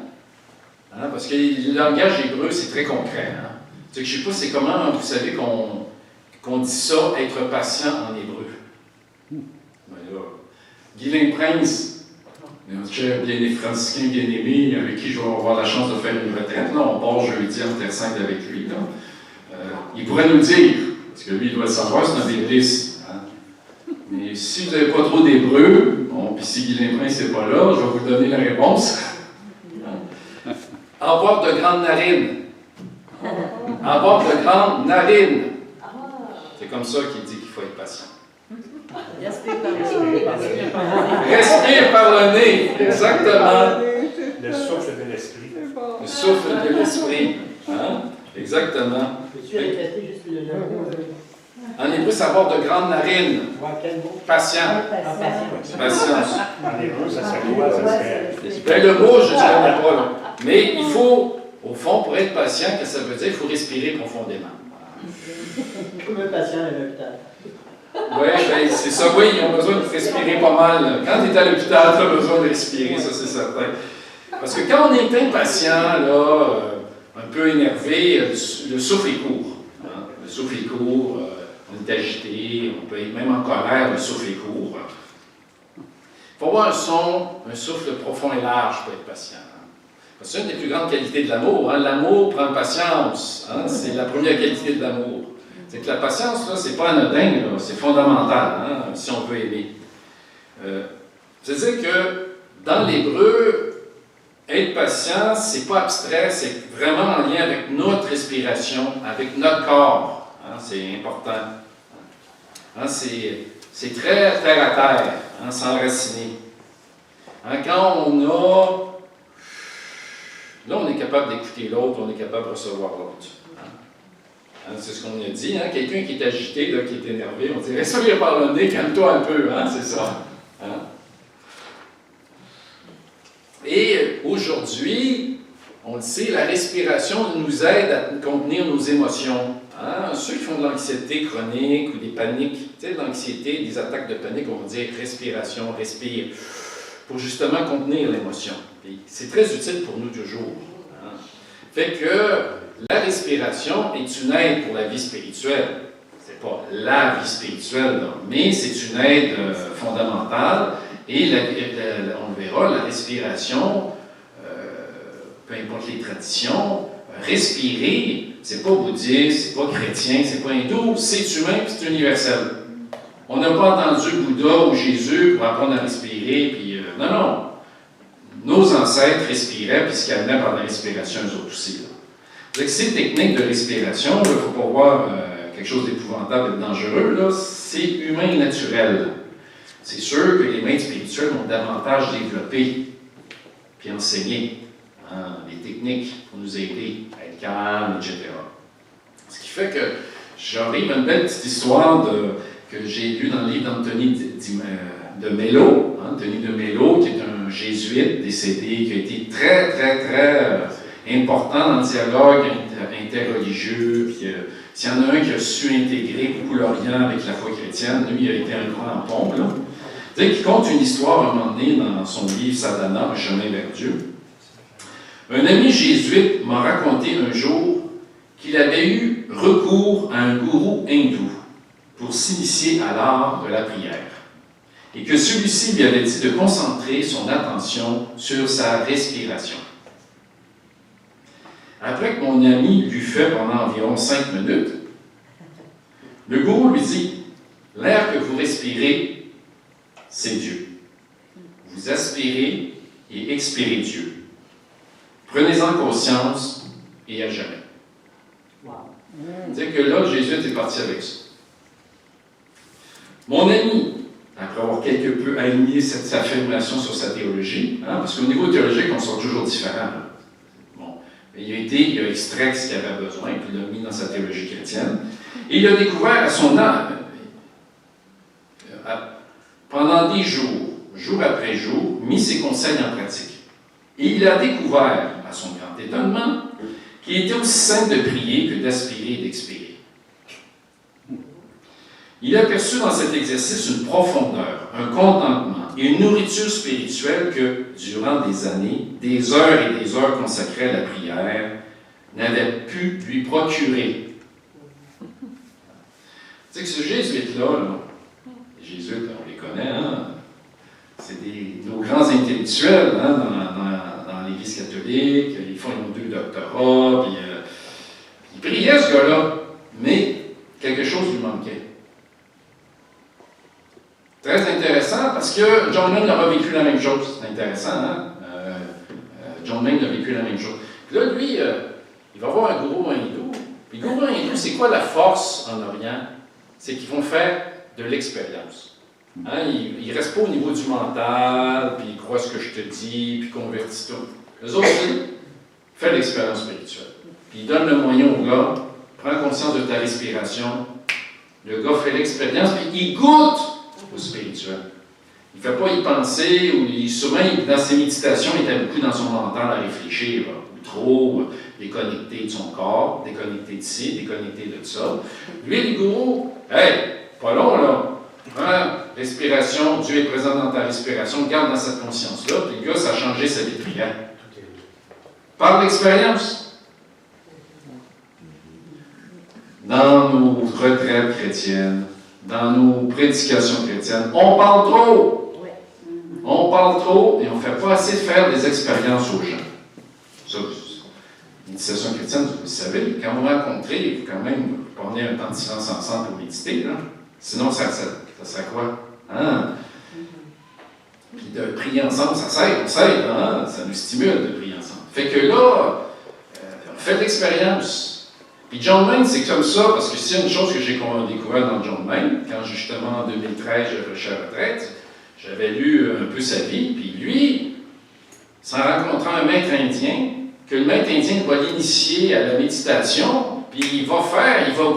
hein, parce que le langage hébreu, c'est très concret. Hein. Je ne sais pas c'est comment, vous savez, qu'on dit ça, être patient en hébreu. Guylain Prince, notre cher franciscain bien-aimé, avec qui je vais avoir la chance de faire une retraite, là, on part jeudi en Terre Sainte avec lui. Là. Il pourrait nous le dire, parce que lui, il doit le savoir, c'est dans des listes. Hein. Mais si vous n'avez pas trop d'hébreu, bon, puis si Guylain Prince n'est pas là, je vais vous donner la réponse. Avoir de grandes narines. Avoir de grandes narines. C'est comme ça qu'il dit qu'il faut être patient. Respire par le nez. Respire par le nez, exactement. Le souffle de l'esprit. Le souffle de l'esprit. Hein? Exactement. Peux-tu répéter juste le nom? En hébreu, c'est avoir de grandes narines. Quel mot? Patient. Patience. En hébreu, ça serait quoi? Ça serait... Ben, le mot, je ne connais pas. Là. Mais il faut, au fond, pour être patient, qu'est-ce que ça veut dire? Il faut respirer profondément. Comme un patient à l'hôpital. Oui, ben, c'est ça, oui, ils ont besoin de respirer pas mal. Quand tu es à l'hôpital, tu as besoin de respirer, ça c'est certain. Parce que quand on est impatient, là, un peu énervé, le souffle est court. Hein? Le souffle est court, on est agité, on peut être même en colère, le souffle est court. Il faut avoir un souffle profond et large pour être patient. C'est une des plus grandes qualités de l'amour. Hein? L'amour prend patience. Hein? C'est la première qualité de l'amour. C'est que la patience, là, c'est pas anodin, là, c'est fondamental, hein, si on veut aimer. C'est-à-dire que dans l'hébreu, être patient, c'est pas abstrait, c'est vraiment en lien avec notre respiration, avec notre corps. Hein, c'est important. Hein, c'est très terre à terre, hein, s'enraciner. Hein, quand on a... Là, on est capable d'écouter l'autre, on est capable de recevoir l'autre. Hein, c'est ce qu'on a dit. Hein? Quelqu'un qui est agité, là, qui est énervé, on dirait « Respire par le nez, calme-toi un peu. Hein? » C'est ça. Hein? Et aujourd'hui, on le sait, la respiration nous aide à contenir nos émotions. Hein? Ceux qui font de l'anxiété chronique ou des paniques, tu sais, de l'anxiété, des attaques de panique, on va dire respiration, respire, pour justement contenir l'émotion. C'est très utile pour nous toujours. Hein? Fait que la respiration est une aide pour la vie spirituelle. C'est pas la vie spirituelle, là, mais c'est une aide fondamentale. Et on le verra, la respiration, peu importe les traditions, respirer, c'est pas bouddhiste, c'est pas chrétien, c'est pas hindou, c'est humain et c'est universel. On n'a pas entendu Bouddha ou Jésus pour apprendre à respirer, puis non, non. Nos ancêtres respiraient, puis se calmaient par la respiration, eux autres aussi. Là. Ces techniques de respiration, il ne faut pas voir quelque chose d'épouvantable et de dangereux, là, c'est humain et naturel. C'est sûr que les maîtres spirituels ont davantage développé puis enseigné les techniques pour nous aider à être calme, etc. Ce qui fait que j'arrive à une belle petite histoire que j'ai lue dans le livre d'Anthony de Mello, hein, Denis de Mello, qui est un jésuite décédé, qui a été très, très, très important dans le dialogue interreligieux. Puis, s'il y en a un qui a su intégrer beaucoup l'Orient avec la foi chrétienne, lui, il a été un grand en pompe. Qui compte une histoire à un moment donné dans son livre Sadhana, Un chemin vers Dieu. Un ami jésuite m'a raconté un jour qu'il avait eu recours à un gourou hindou pour s'initier à l'art de la prière et que celui-ci lui avait dit de concentrer son attention sur sa respiration. Après que mon ami l'eut fait pendant environ 5 minutes, le gourou lui dit « L'air que vous respirez, c'est Dieu. Vous aspirez et expirez Dieu. Prenez-en conscience et à jamais. » C'est que là, Jésus est parti avec ça. Mon ami, après avoir quelque peu aligné cette affirmation sur sa théologie, hein, parce qu'au niveau théologique, on sort toujours différent. Bon, il a extrait ce qu'il avait besoin, puis il l'a mis dans sa théologie chrétienne. Et il a découvert à son âme, pendant des jours, jour après jour, mis ses conseils en pratique. Et il a découvert, à son grand étonnement, qu'il était aussi simple de prier que d'aspirer et d'expirer. Il a perçu dans cet exercice une profondeur, un contentement et une nourriture spirituelle que, durant des années, des heures et des heures consacrées à la prière, n'avaient pu lui procurer. Tu sais que ce jésuite-là, les jésuites, on les connaît, hein? C'est nos grands intellectuels hein, dans l'Église catholique, ils ont 2 doctorats, puis il priait ce gars-là, mais quelque chose lui manquait. Très intéressant parce que John Maine a vécu la même chose. C'est intéressant, hein? John Maine a vécu la même chose. Puis là, lui, il va voir un gourou hindou. Puis le gourou hindou, c'est quoi la force en Orient? C'est qu'ils vont faire de l'expérience. Hein? Ils ne restent pas au niveau du mental, puis ils croient ce que je te dis, puis convertissent tout. Eux autres, fais l'expérience spirituelle. Puis ils donnent le moyen au gars, prends conscience de ta respiration. Le gars fait l'expérience, puis il goûte au spirituel. Il ne fait pas y penser, ou souvent, dans ses méditations, il était beaucoup dans son mental à réfléchir, là, ou trop déconnecté de son corps, déconnecté de ci, déconnecté de ça. Lui, le gourou, hey, Pas long, là. Hein? Respiration, Dieu est présent dans ta respiration, garde dans cette conscience-là, puis le gars, ça a changé sa vie de prière. Par l'expérience. Dans nos retraites chrétiennes, dans nos prédications chrétiennes, on parle trop. On parle trop et on ne fait pas assez de faire des expériences aux gens. Ça, méditation chrétienne, vous le savez, quand vous rencontrez, il faut quand même prendre un temps de silence ensemble pour méditer. Là. Sinon, ça sert à quoi? Hein? Puis de prier ensemble, ça s'aide, on s'aide, hein? Ça nous stimule de prier ensemble. Fait que là, on fait de l'expérience. Puis John Main, c'est comme ça, parce que c'est une chose que j'ai découvert dans John Main, quand justement en 2013, je suis à la retraite, j'avais lu un peu sa vie, puis lui, s'en rencontrant un maître indien, que le maître indien va l'initier à la méditation, puis il va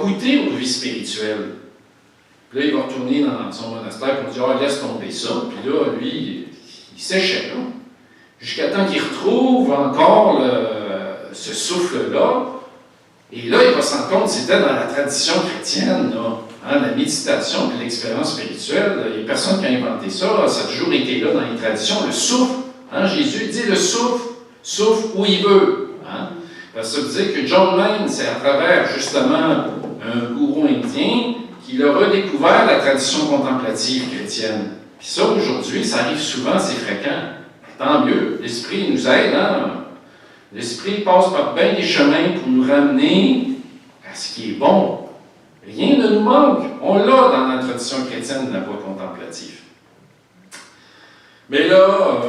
goûter aux vies spirituelles. Puis là, il va retourner dans son monastère pour dire « Ah, laisse tomber ça ». Puis là, lui, il s'échelle, hein, jusqu'à temps qu'il retrouve encore ce souffle-là. Et là, il va se rendre compte que c'était dans la tradition chrétienne, là, hein, la méditation et l'expérience spirituelle. Il n'y a personne qui a inventé ça. Ça a toujours été là dans les traditions. Le souffle, hein, Jésus dit le souffle où il veut. Hein. Parce que ça veut dire que John Main, c'est à travers justement un gourou indien qu'il a redécouvert la tradition contemplative chrétienne. Puis ça, aujourd'hui, ça arrive souvent, c'est fréquent. Tant mieux. L'Esprit nous aide, hein? L'Esprit passe par bien des chemins pour nous ramener à ce qui est bon. Rien ne nous manque. On l'a dans la tradition chrétienne de la voie contemplative. Mais là,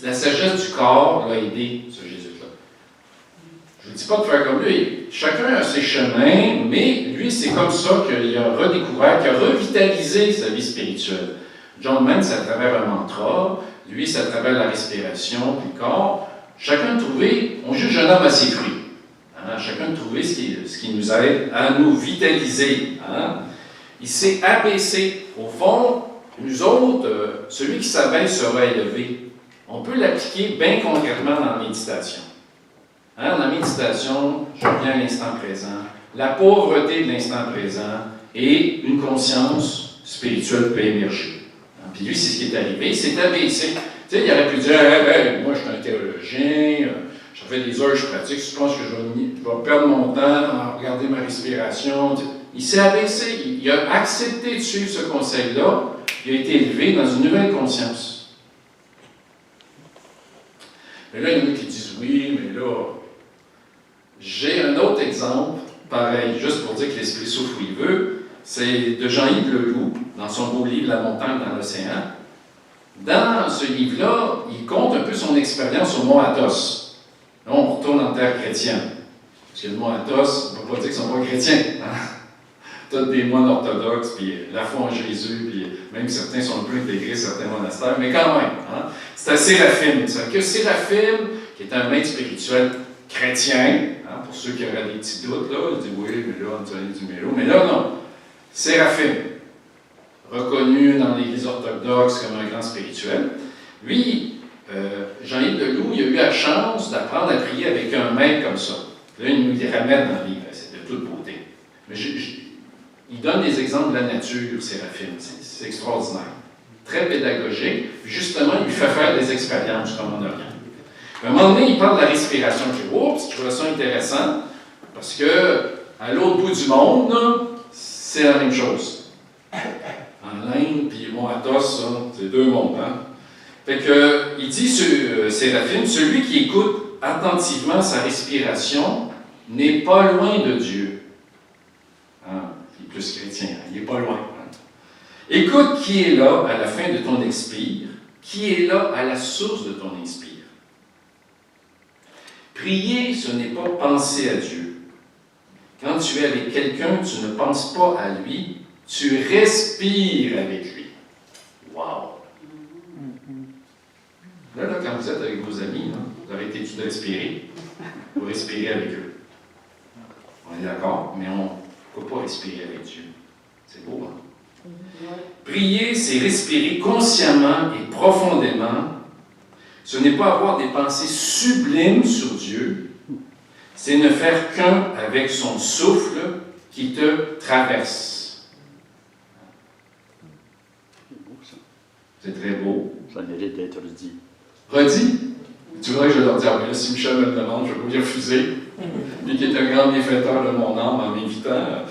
la sagesse du corps l'a aidé, ce Jésus-là. Je ne vous dis pas de faire comme lui. Chacun a ses chemins, mais lui, c'est comme ça qu'il a redécouvert, qu'il a revitalisé sa vie spirituelle. John Main, c'est à travers un mantra. Lui, c'est à travers la respiration, puis le corps. Chacun a trouvé, on juge un homme à ses fruits. Hein? Chacun a trouvé ce qui nous aide à nous vitaliser. Hein? Il s'est abaissé. Au fond, nous autres, celui qui s'abaisse sera élevé. On peut l'appliquer bien concrètement dans la méditation. Hein? Dans la méditation, je reviens à l'instant présent, la pauvreté de l'instant présent et une conscience spirituelle peut émerger. Puis lui, c'est ce qui est arrivé, il s'est abaissé. Tu sais, il aurait pu dire hey, moi, je suis un théologien, je fais des heures, je pratique, je pense que je vais perdre mon temps à regarder ma respiration. Il s'est abaissé, il a accepté de suivre ce conseil-là, il a été élevé dans une nouvelle conscience. Mais là, il y en a qui disent oui, mais là, j'ai un autre exemple, pareil, juste pour dire que l'Esprit souffle où il veut. C'est de Jean-Yves Leloup, dans son beau livre « La montagne dans l'océan ». Dans ce livre-là, il compte un peu son expérience au mont Athos. Là, on retourne en terre chrétienne. Parce que le mont Athos, on ne peut pas dire qu'ils ne sont pas chrétiens. Hein? Tous des moines orthodoxes, puis la foi en Jésus, puis même certains sont un peu intégrés, certains monastères, mais quand même. Hein? C'est à Séraphim. C'est que Séraphim, qui est un maître spirituel chrétien, hein, pour ceux qui auraient des petits doutes, là, ils disent oui, mais là, on dit du mélo. Mais là, non. Séraphim, reconnu dans l'Église orthodoxe comme un grand spirituel. Lui, Jean-Yves Leloup, il a eu la chance d'apprendre à prier avec un maître comme ça. Là, il nous les ramène dans le livre, c'est de toute beauté. Mais il donne des exemples de la nature, Séraphim, c'est extraordinaire. Très pédagogique. Justement, il lui fait faire des expériences comme en Orient. À un moment donné, il parle de la respiration. Je trouve ça intéressant, parce que à l'autre bout du monde, là, c'est la même chose. En Inde, puis bon, Athos, c'est deux mondes. Hein? Fait que, il dit, Séraphim, celui qui écoute attentivement sa respiration n'est pas loin de Dieu. Hein? Il est plus chrétien, hein? Il n'est pas loin. Hein? Écoute qui est là à la fin de ton expire, qui est là à la source de ton inspire. Prier, ce n'est pas penser à Dieu. Quand tu es avec quelqu'un, tu ne penses pas à lui, tu respires avec lui. Wow! Là, quand vous êtes avec vos amis, là, vous arrêtez de respirer. Vous respirez avec eux. On est d'accord, mais on ne peut pas respirer avec Dieu. C'est beau, hein? Prier, c'est respirer consciemment et profondément. Ce n'est pas avoir des pensées sublimes sur Dieu, c'est ne faire qu'un avec son souffle qui te traverse. C'est beau, ça. C'est très beau. Ça mérite d'être dit. Redis. Tu voudrais que je leur dise, ah, mais là, si Michel me le demande, je vais pas y refuser. Lui qui est un grand bienfaiteur de mon âme en m'invitant.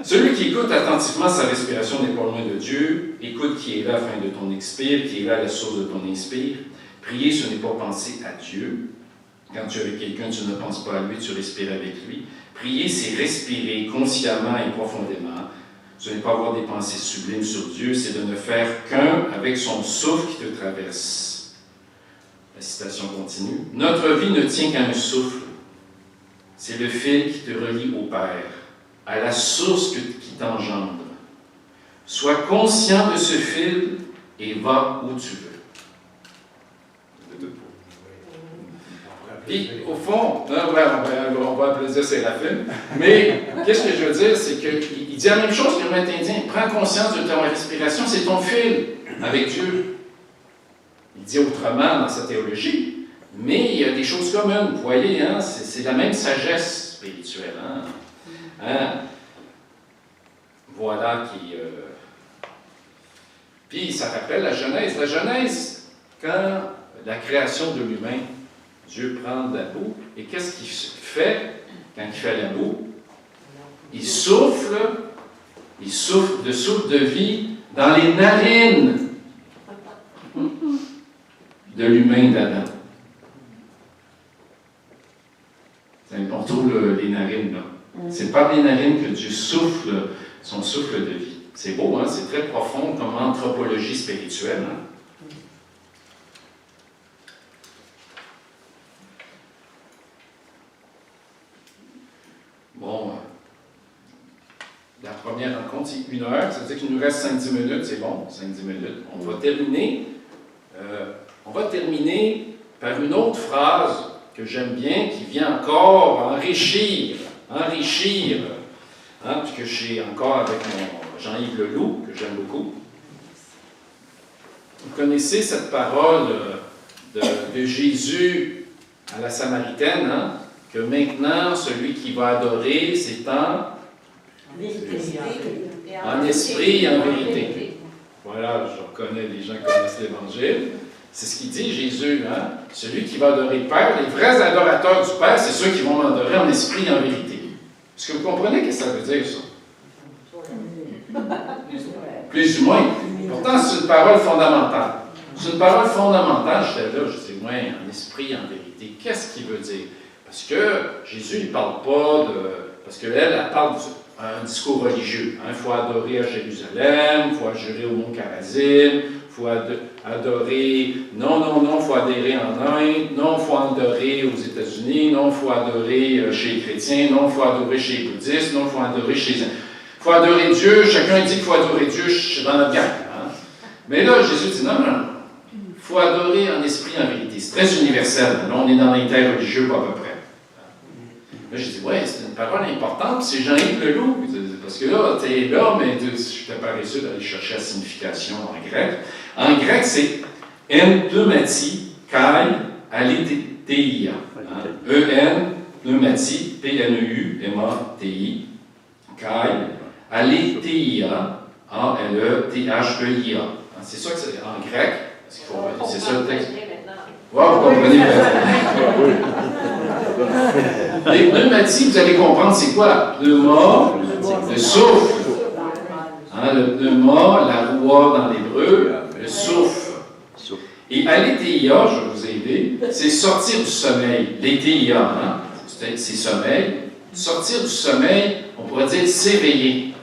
Celui qui écoute attentivement sa respiration n'est pas loin de Dieu. Écoute qui est là afin de ton expire, qui est là à la source de ton inspire. Prier, ce n'est pas penser à Dieu. Quand tu es avec quelqu'un, tu ne penses pas à lui, tu respires avec lui. Prier, c'est respirer consciemment et profondément. Ce n'est pas avoir des pensées sublimes sur Dieu, c'est de ne faire qu'un avec son souffle qui te traverse. La citation continue. Notre vie ne tient qu'à un souffle. C'est le fil qui te relie au Père, à la source qui t'engendre. Sois conscient de ce fil et va où tu veux. Puis, au fond, on va applaudir Séraphin, mais qu'est-ce que je veux dire, c'est qu'il dit la même chose que le maître indien. Prends conscience de ta respiration, c'est ton fil avec Dieu. Il dit autrement dans sa théologie, mais il y a des choses communes. Vous voyez, hein, c'est la même sagesse spirituelle. Hein? Voilà qui... Puis ça rappelle la Genèse. La Genèse, quand la création de l'humain, Dieu prend de la boue, et qu'est-ce qu'il fait quand il fait la boue? Il souffle de souffle de vie dans les narines de l'humain d'Adam. On trouve les narines là. C'est par les narines que Dieu souffle son souffle de vie. C'est beau, hein? C'est très profond comme anthropologie spirituelle. Hein? Bon, la première rencontre, c'est 1 heure, ça veut dire qu'il nous reste 5-10 minutes, c'est bon, 5-10 minutes. On va terminer par une autre phrase que j'aime bien, qui vient encore enrichir, hein, puisque je suis encore avec mon Jean-Yves Leloup, que j'aime beaucoup. Vous connaissez cette parole de Jésus à la Samaritaine, hein? Que maintenant, celui qui va adorer, c'est en esprit et en vérité. Voilà, je reconnais les gens qui connaissent l'Évangile. C'est ce qu'il dit, Jésus. Hein? Celui qui va adorer le Père, les vrais adorateurs du Père, c'est ceux qui vont m'adorer en esprit et en vérité. Est-ce que vous comprenez ce que ça veut dire, ça? Plus ou moins. Pourtant, c'est une parole fondamentale. C'est une parole fondamentale. J'étais là, je dis, ouais, en esprit et en vérité. Qu'est-ce qu'il veut dire? Parce que Jésus, il ne parle pas de... Parce qu'elle parle d'un discours religieux. Il faut adorer à Jérusalem, il faut adjurer au mont Carazim, il faut adorer... Non, il faut adhérer en Inde, non, il faut adorer aux États-Unis, non, il faut adorer chez les chrétiens, non, il faut adorer chez les bouddhistes, non, il faut adorer chez... Il faut adorer Dieu, chacun dit qu'il faut adorer Dieu dans notre gang. Hein? Mais là, Jésus dit non. Il faut adorer en esprit et en vérité. C'est très universel. Là, on est dans l'interreligieux, pas à peu près. Là, j'ai dit, ouais, c'est une parole importante, c'est Jean-Yves Leloup. Parce que là, tu es là, mais je suis paresseux d'aller chercher la signification en grec. En grec, c'est en pneumati, kai, aletheia. E-N, pneumati, P-N-E-U-M-A-T-I, kai, aletheia, A-L-E-T-H-E-I-A. C'est ça que c'est en grec. C'est ça le texte. Wow, vous comprenez les pneumatiques, vous allez comprendre, c'est quoi? Pneuma, le souffle. Hein, le pneuma, la roua dans l'hébreu, le souffle. Et aletheia, je vais vous aider, c'est sortir du sommeil. L'éthéia, hein, c'est sommeil. Sortir du sommeil, on pourrait dire s'éveiller.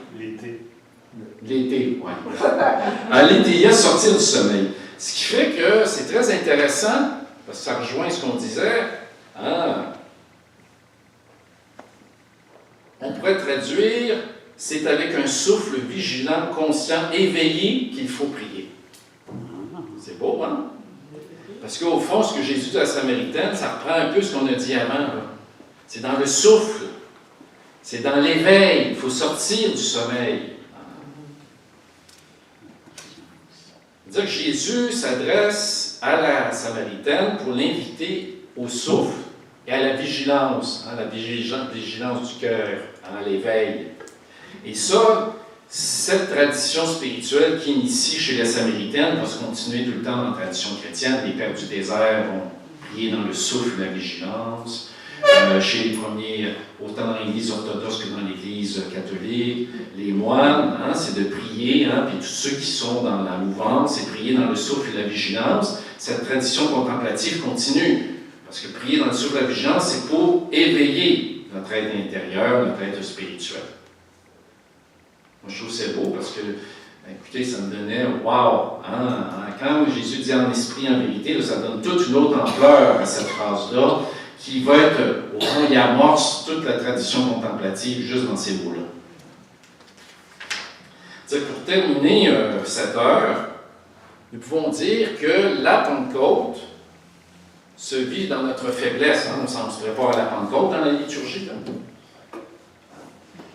L'été, oui. Aletheia, sortir du sommeil. Ce qui fait que c'est très intéressant, parce que ça rejoint ce qu'on disait. Hein, on pourrait traduire, c'est avec un souffle vigilant, conscient, éveillé qu'il faut prier. C'est beau, hein? Parce qu'au fond, ce que Jésus dit à la Samaritaine, ça reprend un peu ce qu'on a dit avant. C'est dans le souffle, c'est dans l'éveil, il faut sortir du sommeil. C'est-à-dire que Jésus s'adresse à la Samaritaine pour l'inviter au souffle et à la vigilance du cœur, à l'éveil. Et ça, cette tradition spirituelle qui initie chez les Samaritaines va se continuer tout le temps dans la tradition chrétienne. Les pères du désert vont prier dans le souffle de la vigilance. Chez les premiers, autant dans l'Église orthodoxe que dans l'Église catholique, les moines, c'est de prier, puis tous ceux qui sont dans la mouvance, c'est prier dans le souffle de la vigilance. Cette tradition contemplative continue, parce que prier dans le souffle de la vigilance, c'est pour éveiller notre être intérieur, notre être spirituel. Moi, je trouve que c'est beau parce que, écoutez, ça me donnait wow! Quand Jésus dit en esprit, en vérité, là, ça donne toute une autre ampleur à cette phrase-là, qui va être, au fond, il amorce toute la tradition contemplative juste dans ces mots-là. Pour terminer cette heure, nous pouvons dire que la Pentecôte se vit dans notre faiblesse. On se prépare à la Pentecôte dans la liturgie. Là.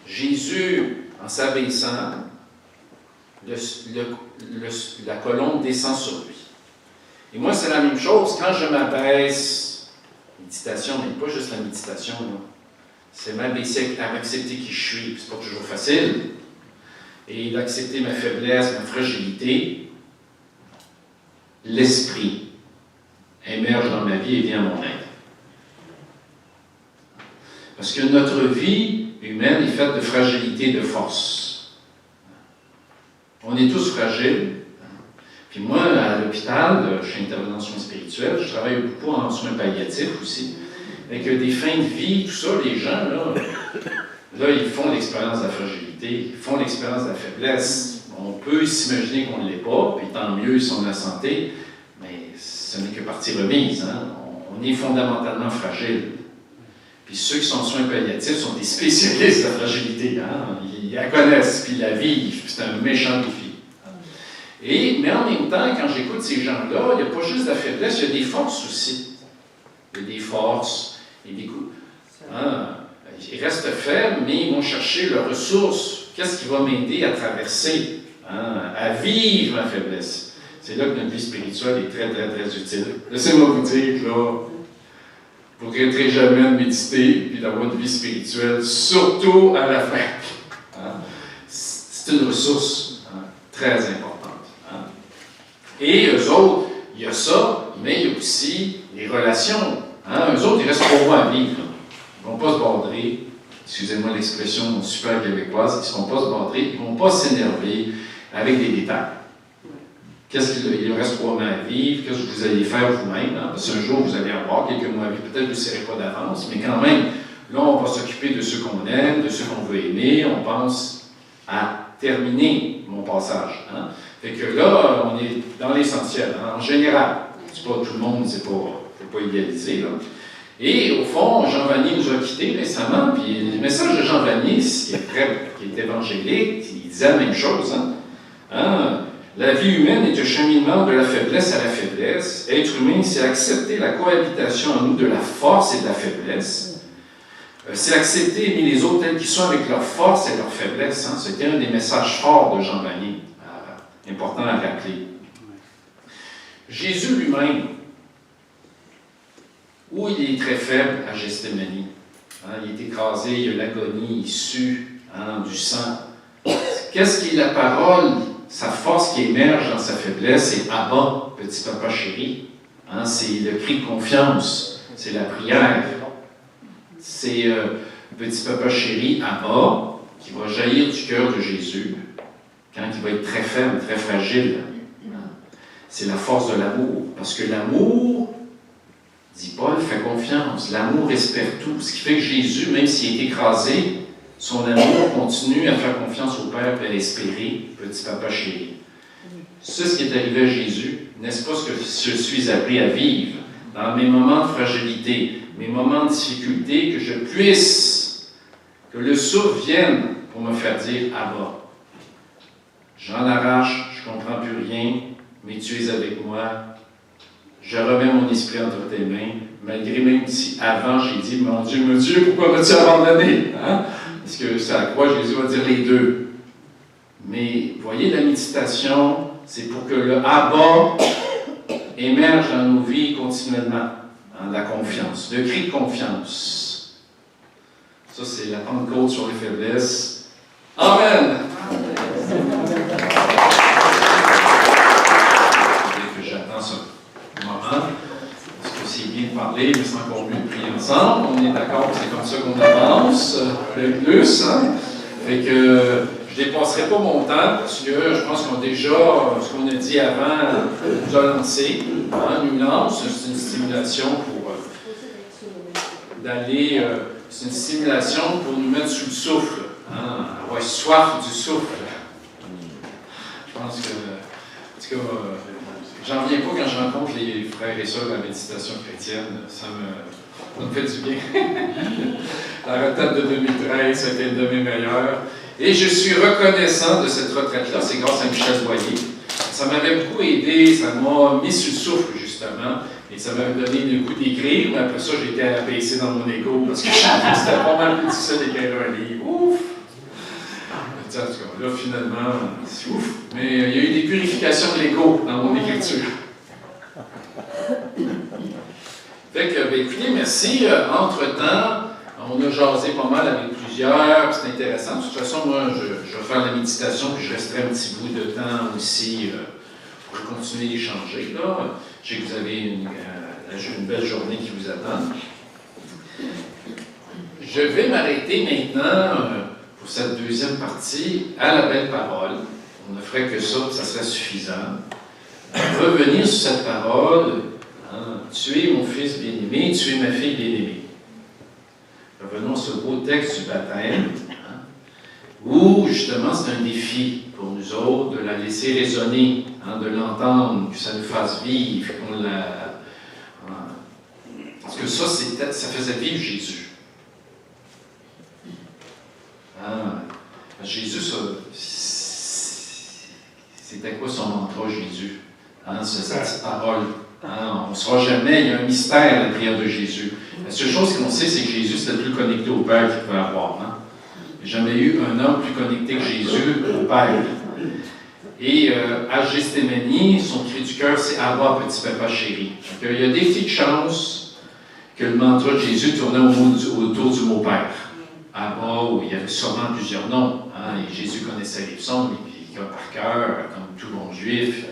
Jésus, en s'abaissant, la colombe descend sur lui. Et moi, c'est la même chose. Quand je m'abaisse, méditation, mais pas juste la méditation, là. C'est m'abaisser à m'accepter qui je suis. C'est pas toujours facile. Et d'accepter ma faiblesse, ma fragilité, l'Esprit émerge dans ma vie et vient à mon aide. Parce que notre vie humaine est faite de fragilité et de force. On est tous fragiles. Puis moi, à l'hôpital, je suis intervenant en soins spirituels, je travaille beaucoup en soins palliatifs aussi. Avec des fins de vie, tout ça, les gens, là ils font l'expérience de la fragilité, ils font l'expérience de la faiblesse. On peut s'imaginer qu'on ne l'est pas, puis tant mieux si on a la santé, mais ce n'est que partie remise. On est fondamentalement fragile. Puis ceux qui sont en soins palliatifs sont des spécialistes de la fragilité. Ils la connaissent, puis la vivent. C'est un méchant défi. Mais en même temps, quand j'écoute ces gens-là, il n'y a pas juste de la faiblesse, il y a des forces aussi. Il y a des forces, et des coups. Ils restent faibles, mais ils vont chercher leurs ressources. Qu'est-ce qui va m'aider à traverser, à vivre ma faiblesse? C'est là que notre vie spirituelle est très, très, très utile. Laissez-moi vous dire que là, vous ne regretterez jamais de méditer et d'avoir une vie spirituelle, surtout à la fin. C'est une ressource très importante. Et eux autres, il y a ça, mais il y a aussi les relations. Eux autres, il reste 3 mois à vivre. Ils ne vont pas se bordrer. Excusez-moi l'expression super québécoise. Ils ne vont pas se bordrer. Ils ne vont pas s'énerver avec des détails. Il leur reste 3 mois à vivre. Qu'est-ce que vous allez faire vous-même? Parce qu'un jour, vous allez avoir quelques mois à vivre. Peut-être que vous ne serez pas d'avance, mais quand même, là, on va s'occuper de ceux qu'on aime, de ceux qu'on veut aimer. On pense à terminer mon passage. Fait que là, on est dans l'essentiel, en général. C'est pas tout le monde, il ne faut pas idéaliser. Là. Et au fond, Jean Vanier nous a quittés récemment, puis le message de Jean Vanier, qui est évangélique, il disait la même chose. La vie humaine est un cheminement de la faiblesse à la faiblesse. Être humain, c'est accepter la cohabitation en nous de la force et de la faiblesse. C'est accepter et aimer les autres tels qu'ils sont avec leur force et leur faiblesse. C'était un des messages forts de Jean Vanier. Important à rappeler. Jésus lui-même, où il est très faible à Gethsémani. Il est écrasé, il y a l'agonie, il sue du sang. Qu'est-ce qui est la parole, sa force qui émerge dans sa faiblesse? C'est Abba, petit papa chéri. C'est le cri de confiance, c'est la prière. C'est petit papa chéri, Abba, qui va jaillir du cœur de Jésus. Quand il va être très faible, très fragile, c'est la force de l'amour. Parce que l'amour, dit Paul, fait confiance. L'amour espère tout. Ce qui fait que Jésus, même s'il est écrasé, son amour continue à faire confiance au Père et à espérer, petit papa chéri. C'est ce qui est arrivé à Jésus. N'est-ce pas ce que je suis appelé à vivre dans mes moments de fragilité, mes moments de difficulté, que je puisse, que le souffle vienne pour me faire dire Abba. J'en arrache, je ne comprends plus rien, mais tu es avec moi. Je remets mon esprit entre tes mains, malgré même si avant j'ai dit, mon Dieu, pourquoi m'as-tu abandonné? Parce que c'est à la croix, Jésus va dire les deux. Mais voyez, la méditation, c'est pour que le Abba émerge dans nos vies continuellement, la confiance, le cri de confiance. Ça, c'est la Pentecôte sur les faiblesses. Amen. Que j'attends ce moment, parce que c'est bien de parler, mais c'est encore mieux de prier ensemble. On est d'accord que c'est comme ça qu'on avance, le plus. Hein? Fait que je ne dépasserai pas mon temps, parce que je pense qu'on a déjà, ce qu'on a dit avant, nous a lancé. Hein? Nous lance, c'est une stimulation pour d'aller, c'est une stimulation pour nous mettre sous le souffle. Hein? Avoir soif du souffle. Je pense que, en tout cas, j'en reviens pas quand je rencontre les frères et sœurs de la méditation chrétienne. Ça me fait du bien. La retraite de 2013, ça a été une de mes meilleures. Et je suis reconnaissant de cette retraite-là. C'est grâce à Michel Boyer. Ça m'avait beaucoup aidé. Ça m'a mis sur le souffle, justement. Et ça m'avait donné le goût d'écrire. Mais après ça, j'ai été abaissé dans mon ego parce que je savais que c'était pas mal plus difficile d'écrire un livre. Ouf! En tout cas, là, finalement, c'est ouf. Mais il y a eu des purifications de l'ego dans mon écriture. Fait que, ben, écoutez, merci. Entre-temps, on a jasé pas mal avec plusieurs. C'est intéressant. De toute façon, moi, je vais faire la méditation, puis je resterai un petit bout de temps aussi pour continuer d'échanger. Là, je sais que vous avez une belle journée qui vous attend. Je vais m'arrêter maintenant pour cette deuxième partie à la belle parole. On ne ferait que ça serait suffisant. Revenir sur cette parole, hein, tu es mon fils bien-aimé, tu es ma fille bien-aimée. Revenons à ce beau texte du baptême, hein, où justement c'est un défi pour nous autres de la laisser résonner, hein, de l'entendre, que ça nous fasse vivre, qu'on la... Parce que ça faisait vivre Jésus. Hein, Jésus, c'était quoi son mantra, Jésus? Hein, cette petite parole. Hein, on ne saura jamais, il y a un mystère à la prière de Jésus. La seule chose qu'on sait, c'est que Jésus, c'était le plus connecté au Père qu'il pouvait avoir. Hein? Il n'y a jamais eu un homme plus connecté que Jésus au Père. Et à Gethsémani, son cri du cœur, c'est « Abba, petit papa chéri ». Donc, il y a des petites chances que le mantra de Jésus tournait autour du mot Père. Abba, où il y avait sûrement plusieurs noms. Hein? Et Jésus connaissait les psaumes, par cœur, comme tout bon juif.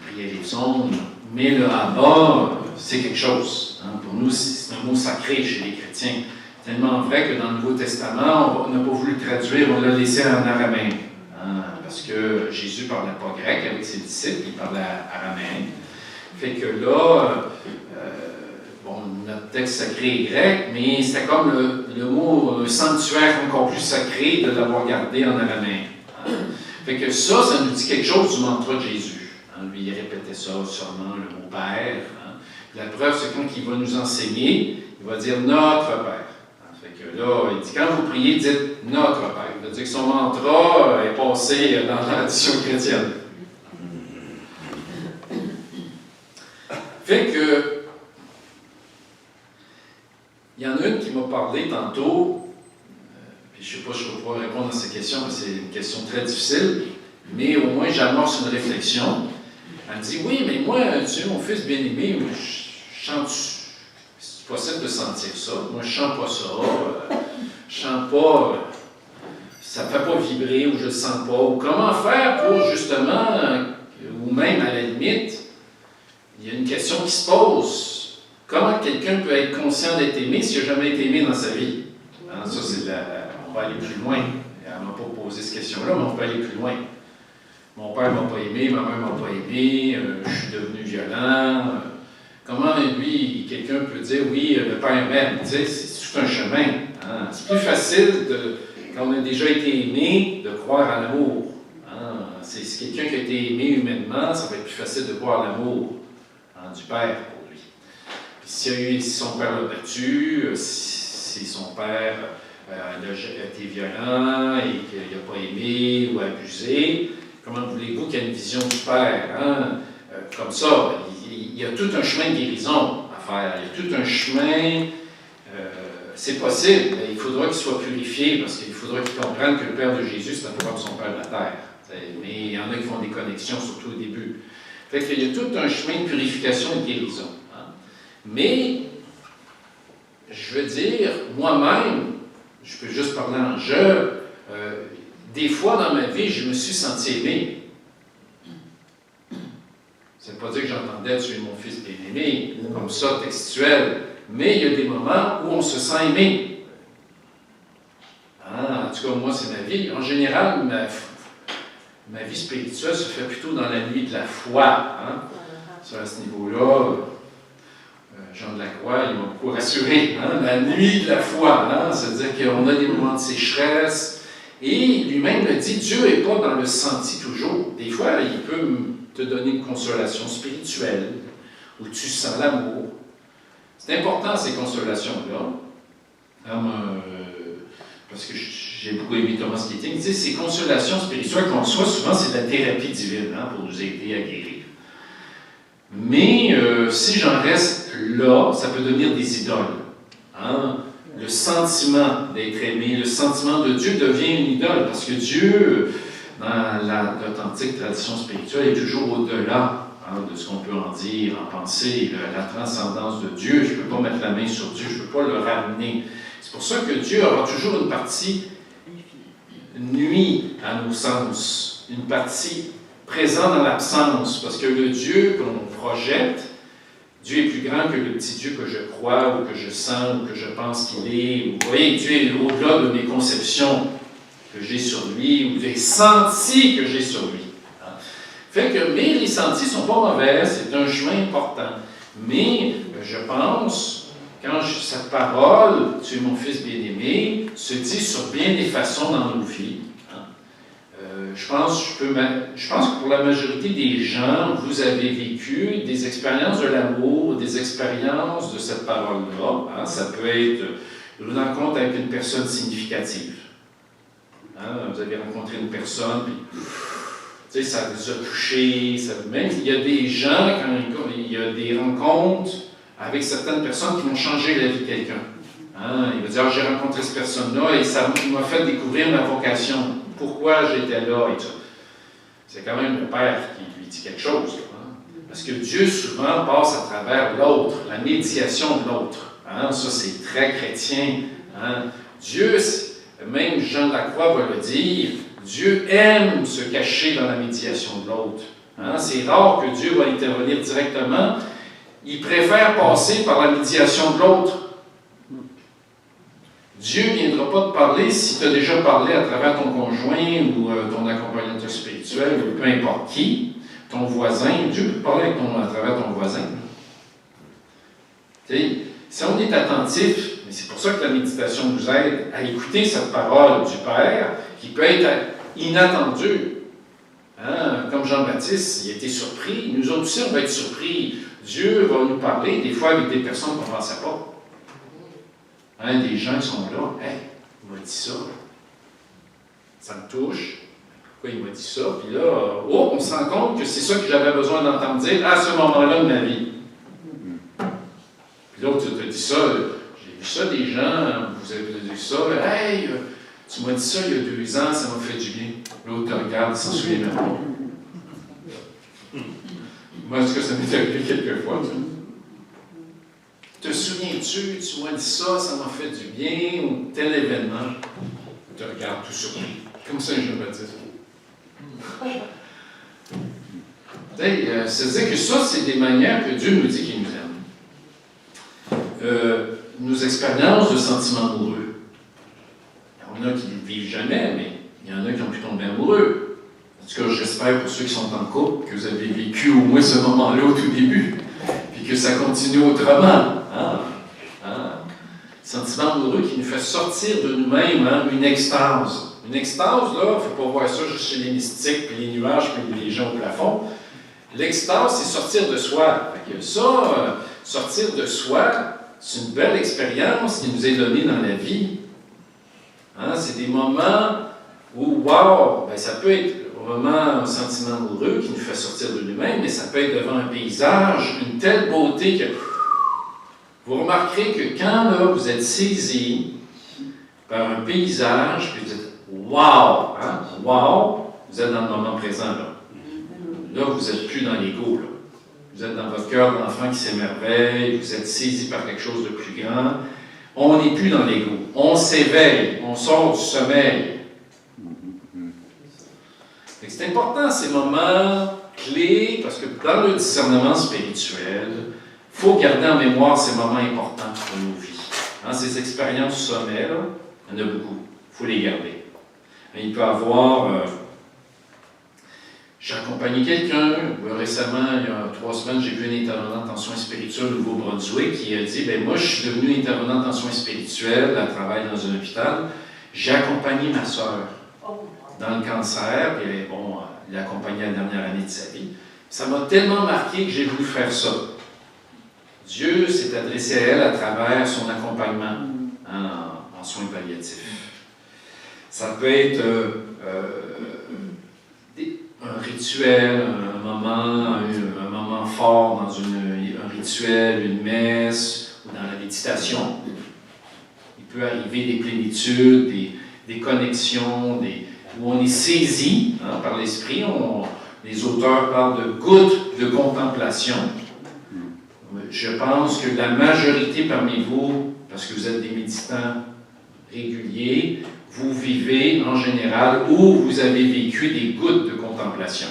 Il priait les psaumes. Mais le Abba, c'est quelque chose. Hein. Pour nous, c'est un mot sacré chez les chrétiens. Tellement vrai que dans le Nouveau Testament, on n'a pas voulu le traduire, on l'a laissé en araméen. Hein, parce que Jésus ne parlait pas grec avec ses disciples, il parlait araméen. Fait que là, notre texte sacré est grec, mais c'était comme le mot sanctuaire encore plus sacré de l'avoir gardé en araméen. Hein. Fait que ça nous dit quelque chose du mantra de Jésus. Lui, il répétait ça sûrement, le mot Père. Hein. La preuve, c'est quand il va nous enseigner, il va dire notre Père. Hein. Fait que là, il dit quand vous priez, dites notre Père. Il veut dire que son mantra est passé dans la tradition chrétienne. Fait que, il y en a une qui m'a parlé tantôt, puis je ne sais pas si je vais pouvoir répondre à ces questions, parce que c'est une question très difficile, mais au moins j'amorce une réflexion. Elle me dit, oui, mais moi, tu es mon fils bien-aimé, mais je chante, c'est possible de sentir ça. Moi, je ne chante pas ça. Je chante pas, ça ne fait pas vibrer ou je ne le sens pas. Ou comment faire pour, justement, ou même à la limite, il y a une question qui se pose. Comment quelqu'un peut être conscient d'être aimé s'il n'a jamais été aimé dans sa vie? Hein, ça, on va aller plus loin. Elle ne m'a pas posé cette question-là, mais on peut aller plus loin. Mon père ne m'a pas aimé, ma mère ne m'a pas aimé, je suis devenu violent. Comment, lui, quelqu'un peut dire, oui, le père m'aime? Tu sais, c'est tout un chemin. Hein? C'est plus facile, quand on a déjà été aimé, de croire à l'amour. Hein? C'est quelqu'un qui a été aimé humainement, ça va être plus facile de croire à l'amour, hein, du père pour lui. Puis si son père l'a battu, si son père a été violent et qu'il n'a pas aimé ou abusé, comment voulez-vous qu'il y ait une vision du Père? Hein? Comme ça, il y a tout un chemin de guérison à faire. Il y a tout un chemin, c'est possible, mais il faudra qu'il soit purifié parce qu'il faudra qu'il comprenne que le Père de Jésus, c'est pas comme son Père de la terre. Mais il y en a qui font des connexions, surtout au début. Fait qu'il y a tout un chemin de purification et de guérison. Hein? Mais, je veux dire, moi-même, je peux juste parler en Des fois dans ma vie, je me suis senti aimé. Ça ne veut pas dire que j'entendais tuer mon fils bien-aimé, comme ça, textuel. Mais il y a des moments où on se sent aimé. En tout cas, moi, c'est ma vie. En général, ma vie spirituelle se fait plutôt dans la nuit de la foi. Ça, à ce niveau-là, Jean de la Croix, il m'a beaucoup rassuré. La nuit de la foi. C'est-à-dire qu'on a des moments de sécheresse. Et lui-même le dit, Dieu n'est pas dans le senti toujours. Des fois, il peut te donner une consolation spirituelle, où tu sens l'amour. C'est important, ces consolations-là. Parce que j'ai beaucoup aimé Thomas Keating. Tu sais, ces consolations spirituelles qu'on reçoit, souvent, c'est de la thérapie divine pour nous aider à guérir. Mais si j'en reste là, ça peut devenir des idoles. Le sentiment d'être aimé, le sentiment de Dieu devient une idole, parce que Dieu, dans l'authentique tradition spirituelle, est toujours au-delà de ce qu'on peut en dire, en penser, la transcendance de Dieu. Je ne peux pas mettre la main sur Dieu, je ne peux pas le ramener. C'est pour ça que Dieu aura toujours une partie nuit à nos sens, une partie présente dans l'absence, parce que le Dieu qu'on projette, Dieu est plus grand que le petit Dieu que je crois, ou que je sens, ou que je pense qu'il est. Vous voyez, Dieu est au-delà de mes conceptions que j'ai sur lui, ou des sentis que j'ai sur lui. Fait que, mais les sentis ne sont pas mauvais, c'est un chemin important. Mais je pense, quand cette parole, tu es mon fils bien-aimé, se dit sur bien des façons dans nos vies. Je pense que pour la majorité des gens, vous avez vécu des expériences de l'amour, des expériences de cette parole-là. Ça peut être une rencontre avec une personne significative. Vous avez rencontré une personne, puis ça vous a touché. Même il y a des gens, quand il y a des rencontres avec certaines personnes qui vont changer la vie de quelqu'un. Il va dire, j'ai rencontré cette personne-là et ça m'a fait découvrir ma vocation. Pourquoi j'étais là et tout. C'est quand même le Père qui lui dit quelque chose. Parce que Dieu, souvent, passe à travers l'autre, la médiation de l'autre. Ça, c'est très chrétien. Dieu, même Jean de la Croix va le dire, Dieu aime se cacher dans la médiation de l'autre. C'est rare que Dieu va intervenir directement. Il préfère passer par la médiation de l'autre. Dieu ne viendra pas te parler si tu as déjà parlé à travers ton conjoint ou ton accompagnateur spirituel ou peu importe qui, ton voisin. Dieu peut te parler à travers ton voisin. Si on est attentif, mais c'est pour ça que la méditation nous aide à écouter cette parole du Père qui peut être inattendue. Comme Jean-Baptiste, il a été surpris. Nous autres aussi, on va être surpris. Dieu va nous parler des fois avec des personnes qu'on ne pensait pas. Des gens qui sont là, hey, il m'a dit ça. Ça me touche. Pourquoi il m'a dit ça? Puis là, on se rend compte que c'est ça que j'avais besoin d'entendre dire à ce moment-là de ma vie. Puis l'autre te dit ça, j'ai vu ça des gens, vous avez vu ça, hey, tu m'as dit ça il y a 2 ans, ça m'a fait du bien. L'autre te regarde, il s'en souvient même pas. Moi, est-ce que ça m'est arrivé quelquefois? Te souviens-tu, tu m'as dit ça, ça m'a fait du bien, ou tel événement, tu te regardes tout surpris, comme ça, Jean-Baptiste. C'est-à-dire que ça, c'est des manières que Dieu nous dit qu'il nous aime. Nos expériences de sentiments amoureux. Il y en a qui ne vivent jamais, mais il y en a qui ont pu tomber amoureux. En tout cas, j'espère pour ceux qui sont en couple que vous avez vécu au moins ce moment-là au tout début, puis que ça continue autrement. Sentiment amoureux qui nous fait sortir de nous-mêmes, une extase. Une extase, là, il ne faut pas voir ça juste chez les mystiques, puis les nuages, puis les gens au plafond. L'extase, c'est sortir de soi. Ça, sortir de soi, c'est une belle expérience qui nous est donnée dans la vie. C'est des moments où, wow, ça peut être vraiment un sentiment amoureux qui nous fait sortir de nous-mêmes, mais ça peut être devant un paysage, une telle beauté que vous remarquerez que quand là, vous êtes saisi par un paysage, puis vous dites wow, wow, vous êtes dans le moment présent. Là vous n'êtes plus dans l'ego. Vous êtes dans votre cœur d'enfant qui s'émerveille, vous êtes saisi par quelque chose de plus grand. On n'est plus dans l'ego. On s'éveille, on sort du sommeil. c'est important ces moments clés, parce que dans le discernement spirituel, il faut garder en mémoire ces moments importants de nos vies. Hein, ces expériences sommet, là, il y en a beaucoup. Il faut les garder. Il peut y avoir... j'ai accompagné quelqu'un, récemment, il y a 3 semaines, j'ai vu une intervenante en soins spirituels au Nouveau-Brunswick qui a dit, « Moi, je suis devenue intervenante en soins spirituels, elle travaille dans un hôpital. J'ai accompagné ma sœur dans le cancer, et bon, il l'a accompagnée la dernière année de sa vie. Ça m'a tellement marqué que j'ai voulu faire ça. Dieu s'est adressé à elle à travers son accompagnement en soins palliatifs. Ça peut être un rituel, un moment fort dans un rituel, une messe ou dans la méditation. Il peut arriver des plénitudes, des connexions, où on est saisi par l'esprit. Les auteurs parlent de gouttes de contemplation. Je pense que la majorité parmi vous, parce que vous êtes des méditants réguliers, vous vivez en général ou vous avez vécu des gouttes de contemplation.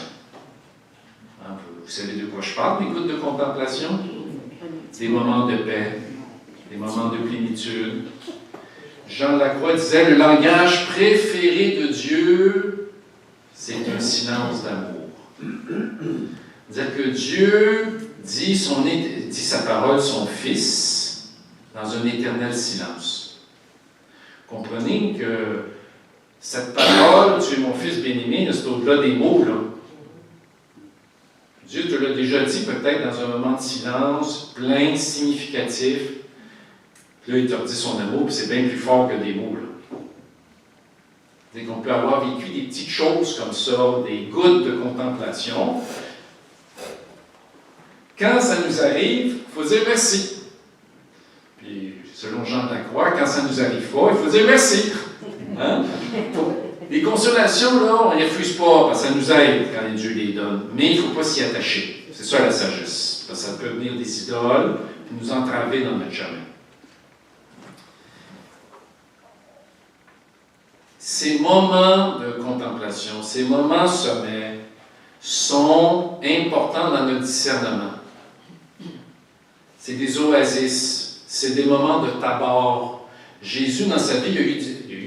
Vous savez de quoi je parle, des gouttes de contemplation? Des moments de paix, des moments de plénitude. Jean Lacroix disait, le langage préféré de Dieu, c'est un silence d'amour. C'est-à-dire que Dieu dit sa parole, son Fils, dans un éternel silence. Comprenez que cette parole, tu es mon Fils bien-aimé, c'est au-delà des mots, là. Dieu te l'a déjà dit peut-être dans un moment de silence, plein, significatif. Puis là, il te redit son amour, puis c'est bien plus fort que des mots, là. C'est qu'on peut avoir vécu des petites choses comme ça, des gouttes de contemplation. Quand ça nous arrive, il faut dire merci. Puis, selon Jean Lacroix, quand ça nous arrive pas, il faut dire merci. Hein? Les consolations, là, on ne les refuse pas, parce que ça nous aide quand Dieu les donne. Mais il ne faut pas s'y attacher. C'est ça la sagesse. Parce que ça peut venir des idoles, et nous entraver dans notre chemin. Ces moments de contemplation, ces moments sommets, sont importants dans notre discernement. C'est des oasis, c'est des moments de tabord. Jésus, dans sa vie, il y a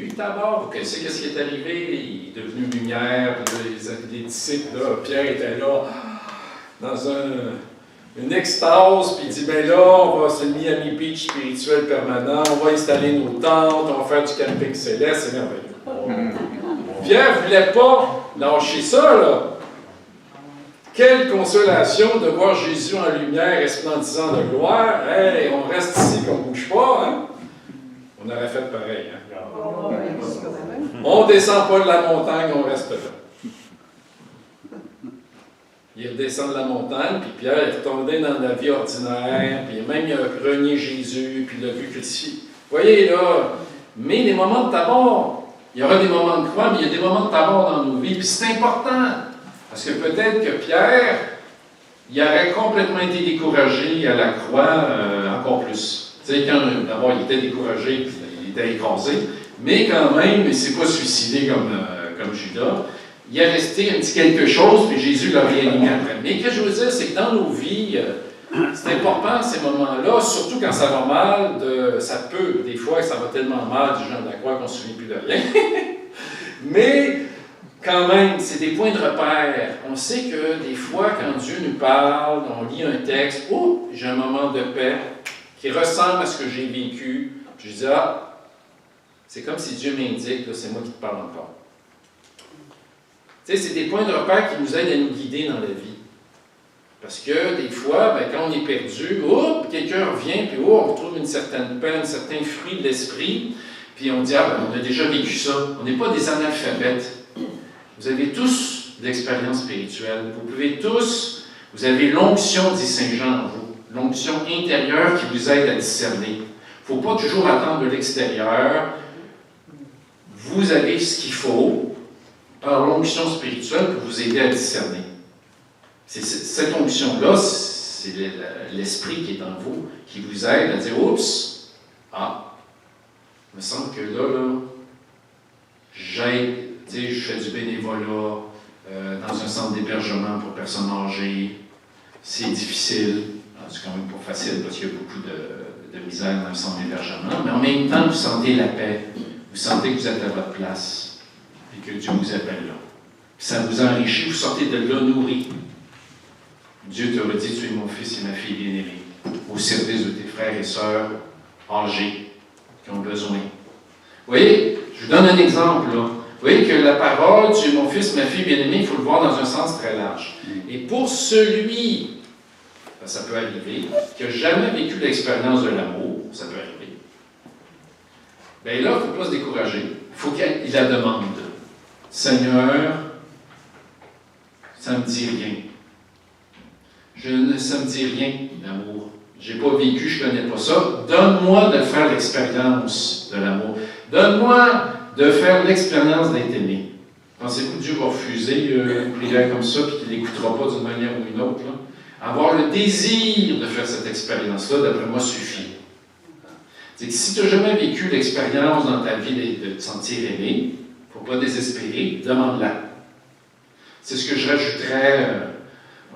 eu tabord. Vous connaissez ce qui est arrivé? Il est devenu lumière, les disciples, là, Pierre était là, dans une extase, puis il dit, ben là, on va se mettre à mi-beach spirituel permanent, on va installer nos tentes, on va faire du camping céleste, c'est merveilleux. Pierre ne voulait pas lâcher ça, là. Quelle consolation de voir Jésus en lumière resplendissant de gloire. Hey, on reste ici, qu'on ne bouge pas, hein? On aurait fait pareil, hein? On ne descend pas de la montagne, on reste là. Il redescend de la montagne, puis Pierre est retombé dans la vie ordinaire, puis même il a renié Jésus, puis il l'a vu crucifié. Vous voyez, là, mais les moments de tabord, il y aura des moments de croix, mais il y a des moments de tabord dans nos vies, puis c'est important. Parce que peut-être que Pierre, il aurait complètement été découragé à la croix encore plus. Tu sais, quand d'abord il était découragé, il était écrasé, mais quand même, il ne s'est pas suicidé comme Judas. Il est resté un petit quelque chose, puis Jésus l'a réanimé après. Mais ce que je veux dire, c'est que dans nos vies, c'est important ces moments-là, surtout quand ça va mal, ça peut, des fois, ça va tellement mal du genre de la croix qu'on ne se souvient plus de rien. Mais quand même, c'est des points de repère. On sait que des fois, quand Dieu nous parle, on lit un texte, oh, j'ai un moment de paix qui ressemble à ce que j'ai vécu. Puis je dis, c'est comme si Dieu m'indique, c'est moi qui te parle encore. Tu sais, c'est des points de repère qui nous aident à nous guider dans la vie. Parce que des fois, quand on est perdu, quelqu'un revient, puis on retrouve une certaine paix, un certain fruit de l'esprit, puis on dit, on a déjà vécu ça. On n'est pas des analphabètes. Vous avez tous d'expérience spirituelle. Vous avez l'onction, dit Saint Jean en vous, l'onction intérieure qui vous aide à discerner. Il ne faut pas toujours attendre de l'extérieur. Vous avez ce qu'il faut par l'onction spirituelle pour vous aider à discerner. Cette onction-là, c'est l'esprit qui est en vous, qui vous aide à dire, oups, il me semble que là, j'aide. Tu sais, je fais du bénévolat, dans un centre d'hébergement pour personnes âgées. C'est difficile. C'est quand même pas facile parce qu'il y a beaucoup de misère dans le centre d'hébergement. Mais en même temps, vous sentez la paix. Vous sentez que vous êtes à votre place et que Dieu vous appelle là. Puis ça vous enrichit, vous sortez de là nourri. Dieu te redit, tu es mon fils et ma fille bien-aimée, au service de tes frères et sœurs âgés qui ont besoin. Vous voyez, je vous donne un exemple là. Vous voyez que la parole, tu es mon fils, ma fille bien-aimée, il faut le voir dans un sens très large. Et pour celui, ça peut arriver, qui n'a jamais vécu l'expérience de l'amour, ça peut arriver, bien là, il ne faut pas se décourager. Il faut qu'il la demande. Seigneur, ça ne me dit rien. Ça ne me dit rien, l'amour. Je n'ai pas vécu, je ne connais pas ça. Donne-moi de faire l'expérience de l'amour. Donne-moi de faire l'expérience d'être aimé. Pensez-vous que Dieu va refuser une prière comme ça et qu'il ne l'écoutera pas d'une manière ou d'une autre? Là? Avoir le désir de faire cette expérience-là, d'après moi, suffit. C'est que si tu n'as jamais vécu l'expérience dans ta vie de te sentir aimé, il ne faut pas désespérer, demande-la. C'est ce que je rajouterais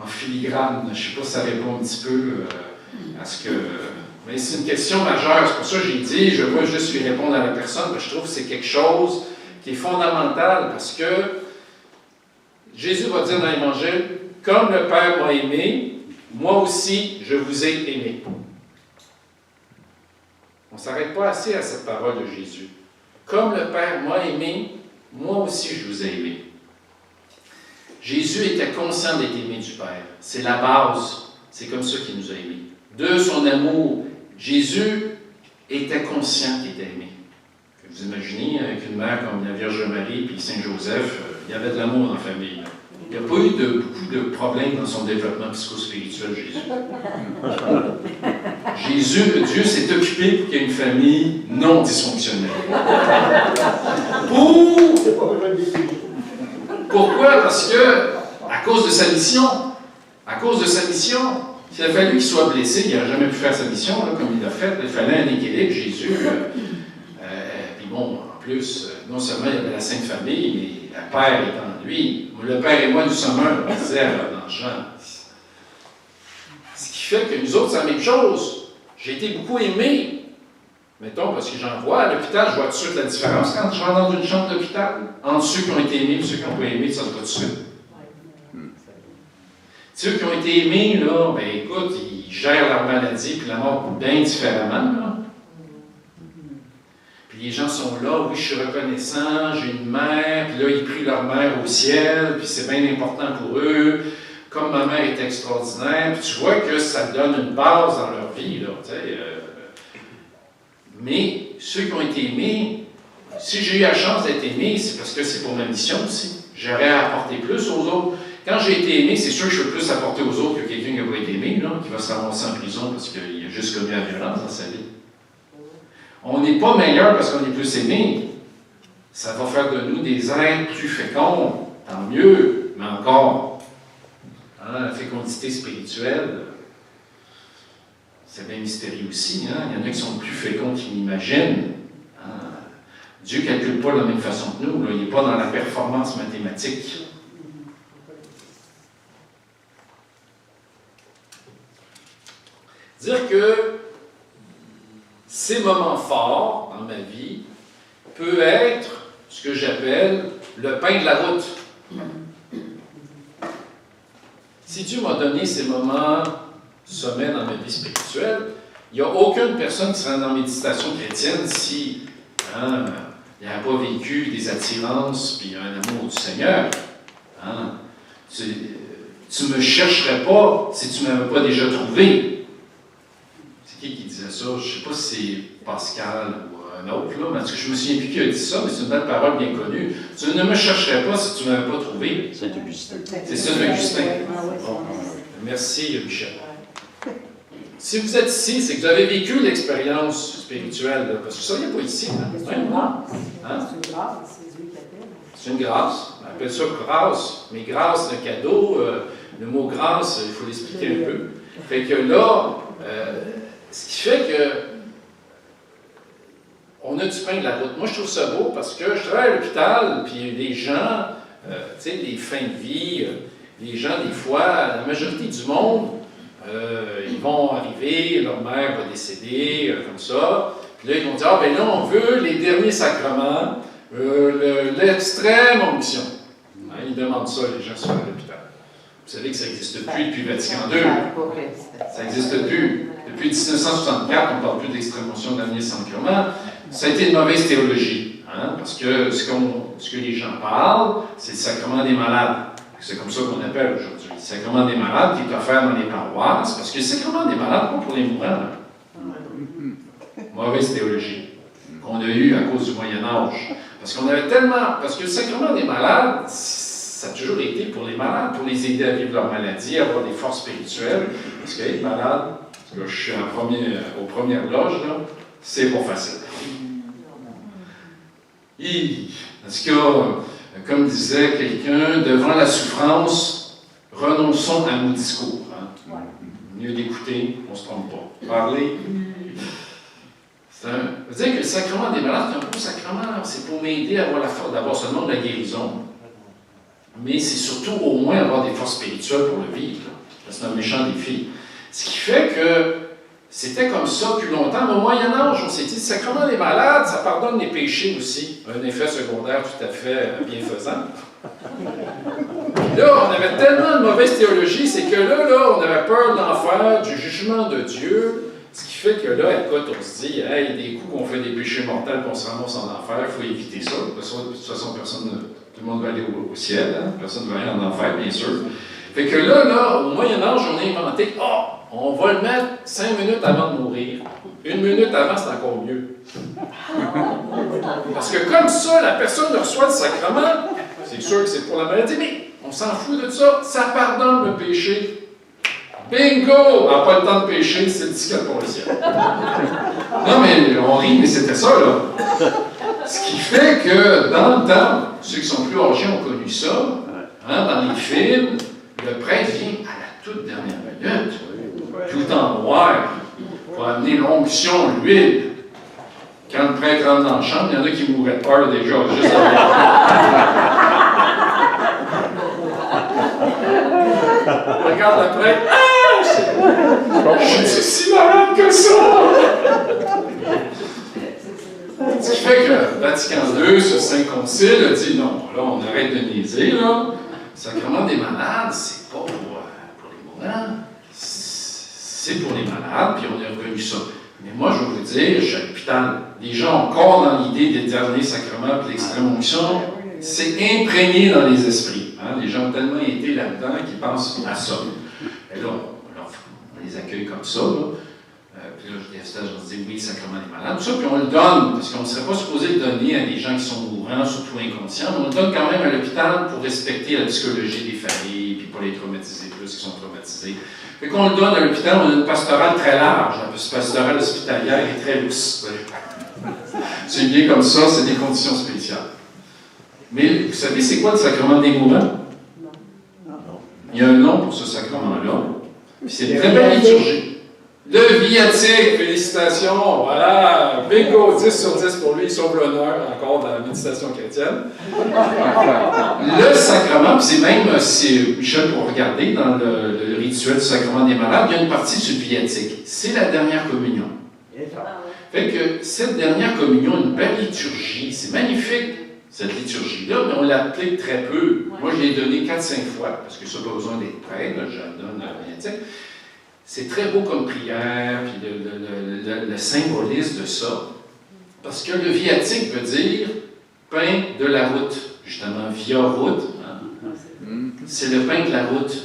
en filigrane. Je ne sais pas si ça répond un petit peu à ce que... Mais c'est une question majeure. C'est pour ça que j'ai dit, je veux juste lui répondre à la personne, parce que je trouve que c'est quelque chose qui est fondamental, parce que Jésus va dire dans l'Évangile, « Comme le Père m'a aimé, moi aussi, je vous ai aimé. » On ne s'arrête pas assez à cette parole de Jésus. « Comme le Père m'a aimé, moi aussi, je vous ai aimé. » Jésus était conscient d'être aimé du Père. C'est la base. C'est comme ça qu'il nous a aimés. De son amour, Jésus était conscient qu'il était aimé. Vous imaginez, avec une mère comme la Vierge Marie et Saint Joseph, il y avait de l'amour dans la famille. Là. Il n'y a pas eu beaucoup de problèmes dans son développement psychospirituel, Jésus. Dieu s'est occupé pour qu'il y ait une famille non dysfonctionnelle. Pourquoi? Parce que, à cause de sa mission, il a fallu qu'il soit blessé, il n'a jamais pu faire sa mission, là, comme il l'a fait, il fallait un équilibre, Jésus. Puis bon, en plus, non seulement il y avait la Sainte Famille, mais le Père est en lui. Le Père et moi, nous sommes un, on disait dans Jean. Ce qui fait que nous autres, c'est la même chose. J'ai été beaucoup aimé. Mettons, parce que j'en vois à l'hôpital, je vois tout de suite la différence quand je rentre dans une chambre d'hôpital, entre ceux qui ont été aimés et ceux qui n'ont pas aimé, ça se voit tout de suite. Ceux qui ont été aimés, là, ben écoute, ils gèrent leur maladie et la mort bien différemment. Là. Puis les gens sont là, oui, je suis reconnaissant, j'ai une mère, puis là, ils prient leur mère au ciel, puis c'est bien important pour eux. Comme ma mère est extraordinaire, puis tu vois que ça donne une base dans leur vie, là, tu sais. Mais ceux qui ont été aimés, si j'ai eu la chance d'être aimé, c'est parce que c'est pour ma mission aussi. J'aurais à apporter plus aux autres. Quand j'ai été aimé, c'est sûr que je peux plus apporter aux autres que quelqu'un qui n'a pas été aimé, là, qui va se ramasser en prison parce qu'il a juste commis la violence dans sa vie. On n'est pas meilleur parce qu'on est plus aimé. Ça va faire de nous des êtres plus féconds, tant mieux, mais encore. Hein, la fécondité spirituelle, c'est bien mystérieux aussi. Hein? Il y en a qui sont plus féconds qu'ils n'imaginent. Hein? Dieu ne calcule pas de la même façon que nous. Là. Il n'est pas dans la performance mathématique. Dire que ces moments forts dans ma vie peuvent être ce que j'appelle le pain de la route. Si Dieu m'a donné ces moments sommet dans ma vie spirituelle, il n'y a aucune personne qui serait dans la méditation chrétienne si il n'a pas vécu des attirances puis un amour du Seigneur. Hein? Tu ne me chercherais pas si tu ne m'avais pas déjà trouvé. C'est qui disait ça? Je ne sais pas si c'est Pascal ou un autre, là, parce que je me souviens plus qui a dit ça, mais c'est une belle parole bien connue. Tu ne me chercherais pas si tu ne m'avais pas trouvé. Saint-Augustin. C'est Saint-Augustin. Bon, merci, Michel. Si vous êtes ici, c'est que vous avez vécu l'expérience spirituelle, là, parce que vous ne seriez pas ici. C'est une grâce. Hein? C'est une grâce, c'est Dieu qui appelle. C'est une grâce. On appelle ça grâce. Mais grâce, le cadeau, le mot grâce, il faut l'expliquer un peu. Fait que là, ce qui fait que on a du pain de la route. Moi, je trouve ça beau parce que je travaille à l'hôpital, puis les gens tu sais, les fins de vie, les gens, des fois, la majorité du monde, ils vont arriver, leur mère va décéder, comme ça. Puis là, ils vont dire, ah ben là, on veut les derniers sacrements, l'extrême onction. Hein, ils demandent ça, les gens, sur l'hôpital. Vous savez que ça n'existe plus depuis Vatican II. Ça n'existe plus. Depuis 1964, on ne parle plus d'extrême onction, dernier sacrement. Ça a été une mauvaise théologie. Hein, parce que ce que les gens parlent, c'est le sacrement des malades. C'est comme ça qu'on appelle aujourd'hui. Le sacrement des malades qui est offert dans les paroisses, parce que le sacrement des malades, pas pour les mourants. Là. Mauvaise théologie qu'on a eue à cause du Moyen-Âge. Parce que le sacrement des malades, ça a toujours été pour les malades, pour les aider à vivre leur maladie, à avoir des forces spirituelles. Parce qu'être malade, parce que je suis aux premières loges, là, c'est pas facile. En tout cas, comme disait quelqu'un, devant la souffrance, renonçons à nos discours. Hein. Mieux d'écouter, on ne se trompe pas. Parler. Ça veut dire que le sacrement des malades, c'est un beau sacrement. C'est pour m'aider à avoir la force d'avoir seulement de la guérison. Mais c'est surtout au moins avoir des forces spirituelles pour le vivre. C'est un méchant défi. Ce qui fait que c'était comme ça depuis longtemps. Mais au Moyen-Âge, on s'est dit, le sacrement des malades, ça pardonne les péchés aussi. Un effet secondaire tout à fait bienfaisant. Là, on avait tellement de mauvaise théologie, c'est que là, on avait peur de l'enfer, du jugement de Dieu. Ce qui fait que là, écoute, on se dit, hey, des coups qu'on fait des péchés mortels, qu'on se ramasse en enfer, il faut éviter ça. De toute façon, tout le monde va aller au ciel, hein? Personne ne va aller en enfer, bien sûr. Fait que là, au Moyen-Âge, on a inventé, on va le mettre 5 minutes avant de mourir. 1 minute avant, c'est encore mieux. Parce que comme ça, la personne reçoit le sacrement, c'est sûr que c'est pour la maladie, mais on s'en fout de ça, ça pardonne le péché. Bingo! On n'a pas le temps de pécher, c'est le ticket pour le ciel. Non, mais on rit, mais c'était ça, là. Ce qui fait que, dans le temps, ceux qui sont plus âgés ont connu ça, hein, dans les films, le prêtre vient à la toute dernière minute, tout en noir, pour amener l'onction, l'huile. Quand le prêtre rentre dans la chambre, il y en a qui mourraient de peur déjà, juste regarde le prêtre. Je suis si malade que ça! Ce qui fait que Vatican II, ce Saint Concile, a dit non, là, on arrête de niaiser, là. Le sacrement des malades, c'est pas pour les mourants, c'est pour les malades, puis on a reconnu ça. Mais moi, je vais vous dire, je suis à l'hôpital. Les gens ont encore dans l'idée des derniers sacrements et de l'extrême onction, c'est imprégné dans les esprits. Hein? Les gens ont tellement été là-dedans qu'ils pensent à ça. Et là, on les accueille comme ça, là. Puis là, je dis oui, le sacrement des malades, tout ça, puis on le donne, parce qu'on ne serait pas supposé le donner à des gens qui sont mourants, surtout inconscients, mais on le donne quand même à l'hôpital pour respecter la psychologie des familles, puis pas les traumatiser plus qui sont traumatisés. Fait qu'on le donne à l'hôpital, on a une pastorale très large, la pastorale hospitalière est très lousse. C'est bien comme ça, c'est des conditions spéciales. Mais vous savez, c'est quoi le sacrement des mourants? Il y a un nom pour ce sacrement-là, puis c'est une très belle liturgie. Le viatique, félicitations, voilà, bingo, 10 sur 10 pour lui, il sauve l'honneur encore dans la méditation chrétienne. Le sacrement, puis c'est même, si Michel pour regarder dans le rituel du sacrement des malades, il y a une partie sur le viatique. C'est la dernière communion. Fait que cette dernière communion, une belle liturgie, c'est magnifique, cette liturgie-là, mais on l'applique très peu. Moi, je l'ai donnée 4-5 fois, parce que ça n'a pas besoin d'être prêtre, je la donne à la viatique. C'est très beau comme prière, puis le symbolisme de ça. Parce que le viatique veut dire pain de la route, justement, via route. Hein? C'est le pain de la route.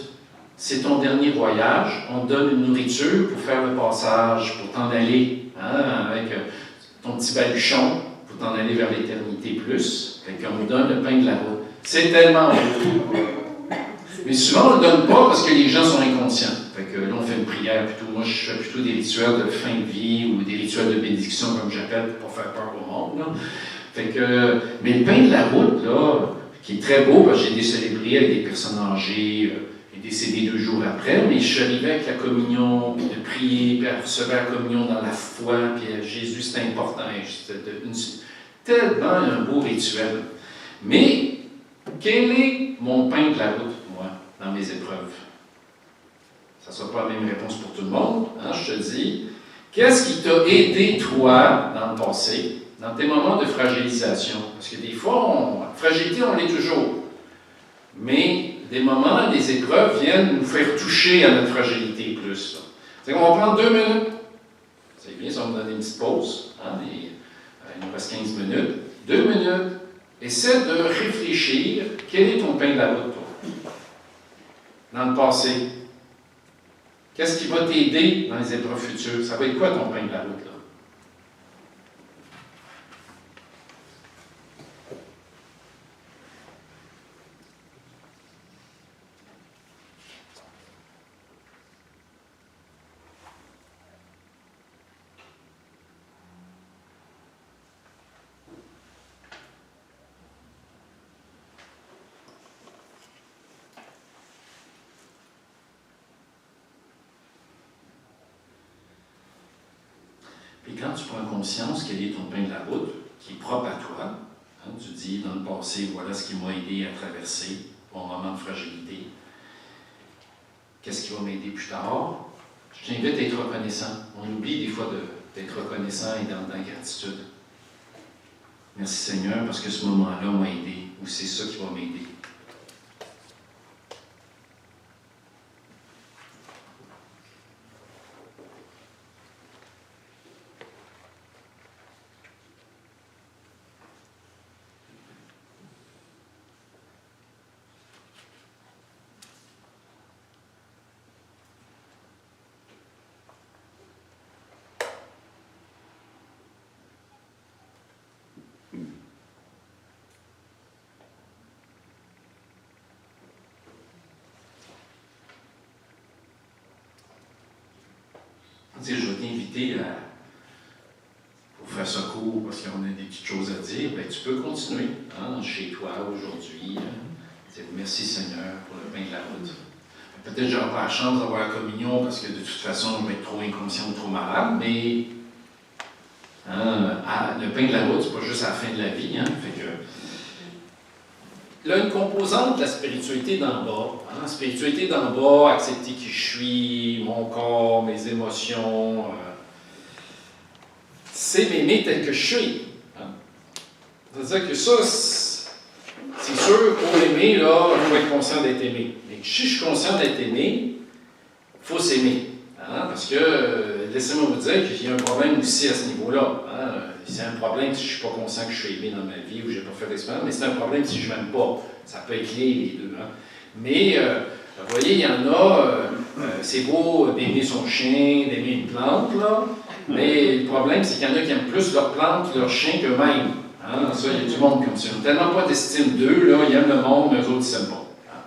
C'est ton dernier voyage. On te donne une nourriture pour faire le passage, pour t'en aller, hein, avec ton petit baluchon, pour t'en aller vers l'éternité plus. Fait qu'on nous donne le pain de la route. C'est tellement beau. Mais souvent, on ne le donne pas parce que les gens sont inconscients. Fait que là, on fait une prière plutôt. Moi, je fais plutôt des rituels de fin de vie ou des rituels de bénédiction, comme j'appelle, pour pas faire peur au monde. Là. Fait que, mais le pain de la route, là, qui est très beau, parce que j'ai été célébré avec des personnes âgées, décédées 2 jours après, mais je suis arrivé avec la communion, puis de prier, puis à recevoir la communion dans la foi, puis Jésus, c'est important. C'était tellement un beau rituel. Mais Quel est mon pain de la route, moi, dans mes épreuves? Ça ne sera pas la même réponse pour tout le monde, hein, je te dis. Qu'est-ce qui t'a aidé, toi, dans le passé, dans tes moments de fragilisation? Parce que des fois, fragilité, on l'est toujours. Mais des moments, des épreuves viennent nous faire toucher à notre fragilité plus. C'est qu'on va prendre 2 minutes. C'est bien, ça va me donner une petite pause. Hein, il nous reste 15 minutes. 2 minutes. Essaie de réfléchir. Quel est ton pain de la route, toi? Dans le passé. Qu'est-ce qui va t'aider dans les épreuves futures? Ça va être quoi ton pain de la route, là? Et quand tu prends conscience quel est ton pain de la route, qui est propre à toi, hein, tu dis dans le passé, voilà ce qui m'a aidé à traverser mon moment de fragilité. Qu'est-ce qui va m'aider plus tard? Je t'invite à être reconnaissant. On oublie des fois d'être reconnaissant et dans la gratitude. Merci Seigneur, parce que ce moment-là m'a aidé, ou c'est ça qui va m'aider. Je vais t'inviter pour faire ce cours, parce qu'on a des petites choses à dire. Bien, tu peux continuer hein, chez toi aujourd'hui. Merci Seigneur pour le pain de la route. Peut-être que je n'aurai pas la chance d'avoir la communion parce que de toute façon, je vais être trop inconscient ou trop malade, mais le pain de la route, c'est pas juste à la fin de la vie. Hein, fait que, là, une composante de la spiritualité d'en bas. Hein, la spiritualité d'en bas, accepter qui je suis, mon corps, mes émotions, c'est m'aimer tel que je suis. Hein. C'est-à-dire que ça, c'est sûr, pour aimer, là, il faut être conscient d'être aimé. Mais si je suis conscient d'être aimé, il faut s'aimer. Hein, parce que, laissez-moi vous dire qu'il y a un problème aussi à ce niveau-là. Hein. C'est un problème si je ne suis pas conscient que je suis aimé dans ma vie ou que je n'ai pas fait d'expérience, mais c'est un problème si je ne m'aime pas. Ça peut être lié les deux. Hein. Mais, vous voyez, il y en a, c'est beau d'aimer son chien, d'aimer une plante, là, mais le problème, c'est qu'il y en a qui aiment plus leur plante, leur chien qu'eux-mêmes. Hein. Ça, il y a du monde comme ça. Ils n'ont tellement pas d'estime d'eux, là, ils aiment le monde, mais eux autres, ils ne s'aiment pas. Hein.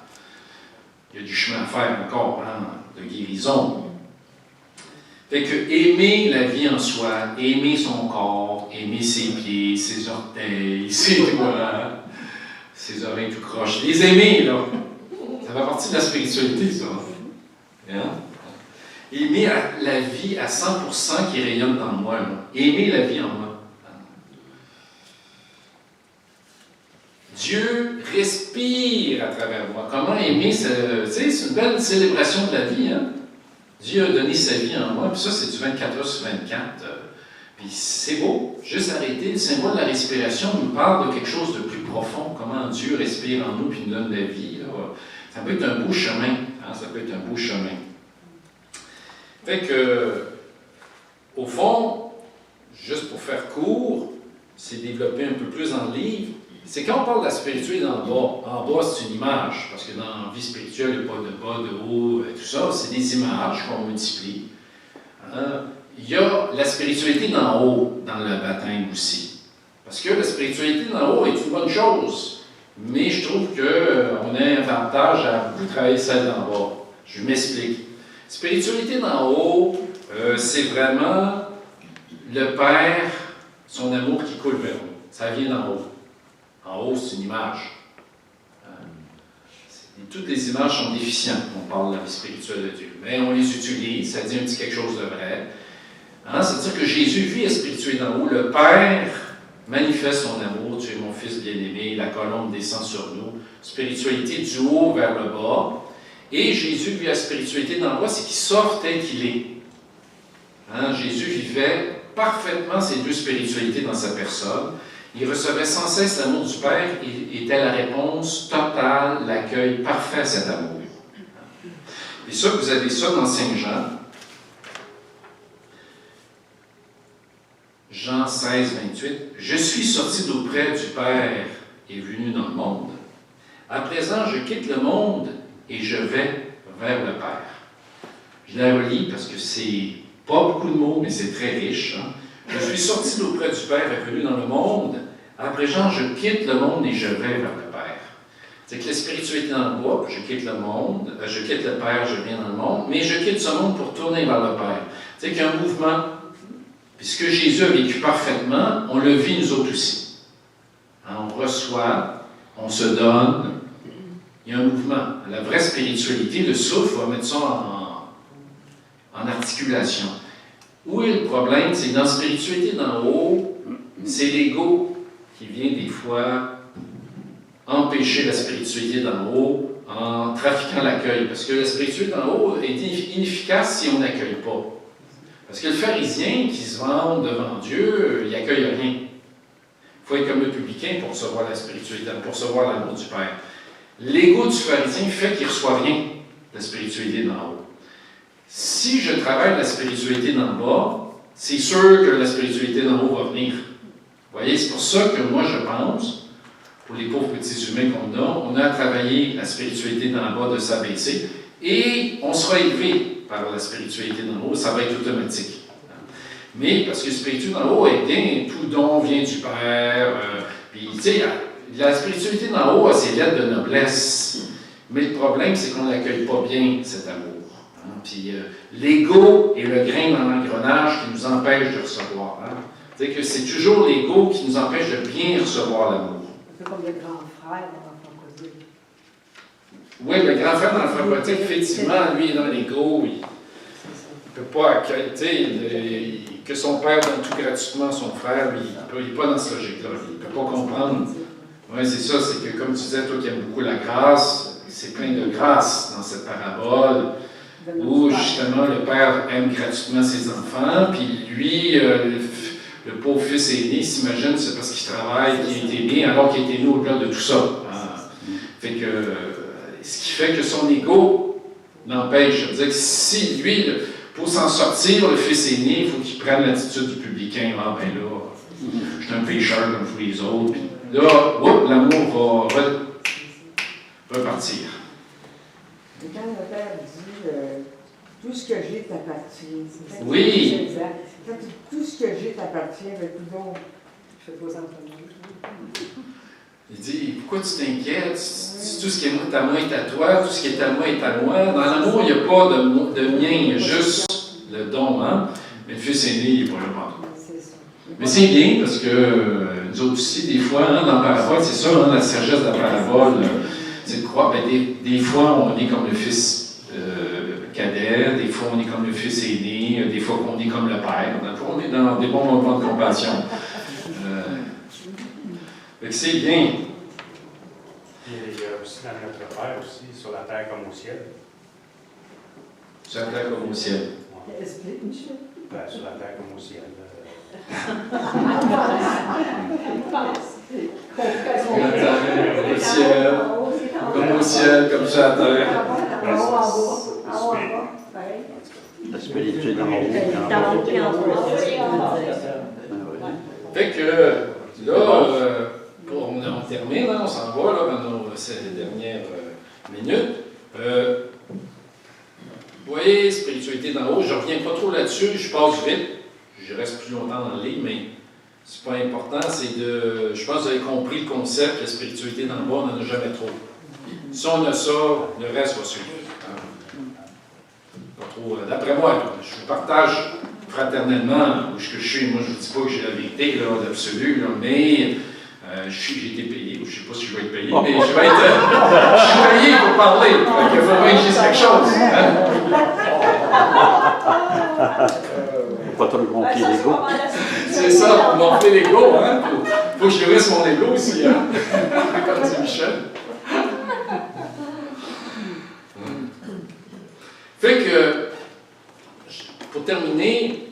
Il y a du chemin à faire encore, hein, de guérison. Fait que aimer la vie en soi, aimer son corps, aimer ses pieds, ses orteils, ses doigts, ses oreilles tout croches, les aimer, là. Ça fait partie de la spiritualité, ça. Hein? Aimer la vie à 100% qui rayonne dans moi, là. Aimer la vie en moi. Dieu respire à travers moi. Comment aimer, c'est une belle célébration de la vie, hein? Dieu a donné sa vie en moi, puis ça, c'est du 24 heures sur 24. Puis c'est beau, juste arrêter. Le symbole de la respiration nous parle de quelque chose de plus profond. Comment Dieu respire en nous, puis nous donne la vie. Là. Ça peut être un beau chemin. Hein, ça peut être un beau chemin. Fait que, au fond, juste pour faire court, c'est développer un peu dans le livre. C'est quand on parle de la spiritualité en bas. En bas, c'est une image, parce que dans la vie spirituelle, il n'y a pas de bas, de haut, tout ça. C'est des images qu'on multiplie. Il y a la spiritualité d'en haut dans le baptême aussi. Parce que la spiritualité d'en haut est une bonne chose. Mais je trouve qu'on a un avantage à beaucoup travailler celle d'en bas. Je m'explique. Spiritualité d'en haut, c'est vraiment le Père, son amour qui coule vers nous. Ça vient d'en haut. En haut, c'est une image. Toutes les images sont déficientes quand on parle de la vie spirituelle de Dieu. Mais on les utilise, ça dit un petit quelque chose de vrai. Hein? C'est-à-dire que Jésus vit la spiritualité d'en haut. Le Père manifeste son amour. Tu es mon Fils bien-aimé, la colombe descend sur nous. spiritualité du haut vers le bas. Et Jésus, lui, la spiritualité d'en bas, c'est qu'il sort tel qu'il est. Hein, Jésus vivait parfaitement ces deux spiritualités dans sa personne. Il recevait sans cesse l'amour du Père et était la réponse totale, l'accueil parfait à cet amour. Et ça, vous avez ça dans Saint Jean. Jean 16, 28. « Je suis sorti d'auprès du Père et venu dans le monde. À présent, je quitte le monde et je vais vers le Père. » Je la relis parce que c'est pas beaucoup de mots, mais c'est très riche. Hein? Je suis sorti d'auprès du Père et venu dans le monde. À présent, je quitte le monde et je vais vers le Père. C'est que la spiritualité dans le bas, je quitte le monde, je quitte le Père, je viens dans le monde, mais je quitte ce monde pour tourner vers le Père. C'est qu'il y a un mouvement. Puis ce que Jésus a vécu parfaitement, on le vit nous autres aussi. Hein, on reçoit, on se donne. Il y a un mouvement. La vraie spiritualité, le souffle, on va mettre ça en articulation. Où est le problème? C'est que dans la spiritualité d'en haut, c'est l'ego qui vient des fois empêcher la spiritualité d'en haut en trafiquant l'accueil. Parce que la spiritualité d'en haut est inefficace si on n'accueille pas. Parce que le pharisien qui se vend devant Dieu, il n'accueille rien. Il faut être comme le publicain pour recevoir la spiritualité, pour recevoir l'amour du Père. L'ego du pharisien fait qu'il ne reçoit rien de la spiritualité d'en haut. Si je travaille la spiritualité d'en bas, c'est sûr que la spiritualité d'en haut va venir. Vous voyez, c'est pour ça que moi je pense, pour les pauvres petits humains on a à travailler la spiritualité d'en bas de s'abaisser et on sera élevé par la spiritualité d'en haut, ça va être automatique. Mais parce que la spiritualité d'en haut est bien, tout don vient du Père, puis tu sais, la spiritualité d'en haut a ses lettres de noblesse, mais le problème c'est qu'on n'accueille pas bien cet amour. Puis l'ego est le grain dans l'engrenage qui nous empêche de recevoir. Hein? C'est que c'est toujours l'ego qui nous empêche de bien recevoir l'amour. Un peu comme le grand frère dans l'enfant cosmique. Oui, le grand frère dans l'enfant cosmique, effectivement, lui est dans l'ego. Il ne peut pas accueillir que son père donne tout gratuitement à son frère. Lui, il n'est pas dans cette logique-là. Il ne peut pas comprendre. Oui, c'est ça, c'est que comme tu disais, toi qui aimes beaucoup la grâce, c'est plein de grâce dans cette parabole. Où justement le père aime gratuitement ses enfants, puis lui, le pauvre fils aîné, s'imagine c'est parce qu'il travaille, qu'il était bien, alors qu'il était né au-delà de tout ça. Fait que, ce qui fait que son ego l'empêche. Je veux dire que si lui, pour s'en sortir, le fils aîné, il faut qu'il prenne l'attitude du publicain. Ah ben là, je suis un pécheur comme tous les autres. Puis là, l'amour va repartir. Et quand le Père dit tout ce que j'ai t'appartient, c'est oui. C'est exact. Quand tout ce que j'ai t'appartient, mais tout bon, Je fais vos entraînements. Il dit, pourquoi tu t'inquiètes? Tout ce qui est à moi est à toi, tout ce qui est à moi est à moi. Dans l'amour, il n'y a pas de mien, il y a juste le don. Hein? Mais le fils aîné, il n'est pas là partout. Mais c'est bien, parce que nous autres aussi, des fois, hein, dans la parabole, c'est ça, hein, la sagesse de la parabole, c'est de croire, ben, des fois, on est comme le fils cadet, des fois, on est comme le fils aîné, des fois, on est comme le père. Des fois, on est dans des bons moments de compassion. C'est bien. Il y a aussi dans notre Père aussi, sur la terre comme au ciel. Sur la terre comme au ciel. Explique, Michel. Ben, sur la terre comme au ciel. Au ciel, comme au ciel, comme sur la terre. La spiritualité dans mon Fait que là, on termine, hein, on s'en va là, dans ces dernières minutes. Vous voyez, spiritualité d'en haut, je ne reviens pas trop là-dessus, je passe vite. Je reste plus longtemps dans le livre, mais c'est pas important. Je pense que vous avez compris le concept, la spiritualité d'en bas, on n'en a jamais trop. Si on a ça, le reste va suivre. Pas trop. D'après moi, je vous partage fraternellement où je suis. Moi, je ne vous dis pas que j'ai la vérité là, l'absolu, mais j'ai été payé, ou je ne sais pas si je vais être payé, mais je vais être. Je suis payé pour parler. Donc, il faut bien que je dise quelque chose. Pas trop gonfler l'ego. C'est ça, pour gonfler l'ego. Hein? Faut que je laisse mon ego aussi. Hein? Comme dit Michel. Fait que, pour terminer,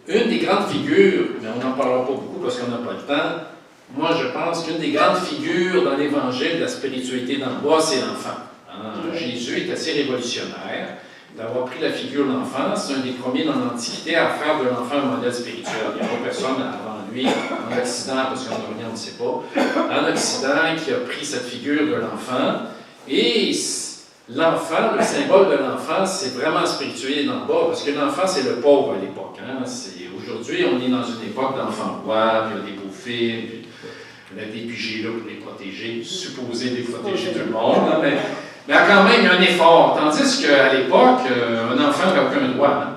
une des grandes figures, mais on n'en parlera pas beaucoup parce qu'on n'a pas le temps, moi je pense qu'une des grandes figures dans l'Évangile de la spiritualité dans le bois, c'est l'enfant. Jésus est assez révolutionnaire d'avoir pris la figure de l'enfant. C'est un des premiers dans l'Antiquité à faire de l'enfant un modèle spirituel. Il n'y a pas personne avant lui, en Occident, parce qu'en Orient on ne sait pas, en Occident qui a pris cette figure de l'enfant. Et l'enfant, le symbole de l'enfant, c'est vraiment spirituel dans le bas, parce que l'enfant, c'est le pauvre à l'époque. Aujourd'hui, on est dans une époque d'enfants rois, puis il y a des beaux films, puis on a des pigés là pour les protéger, supposés les protéger tout le monde, hein, mais quand même, il y a un effort. Tandis qu'à l'époque, un enfant n'avait aucun droit. Hein.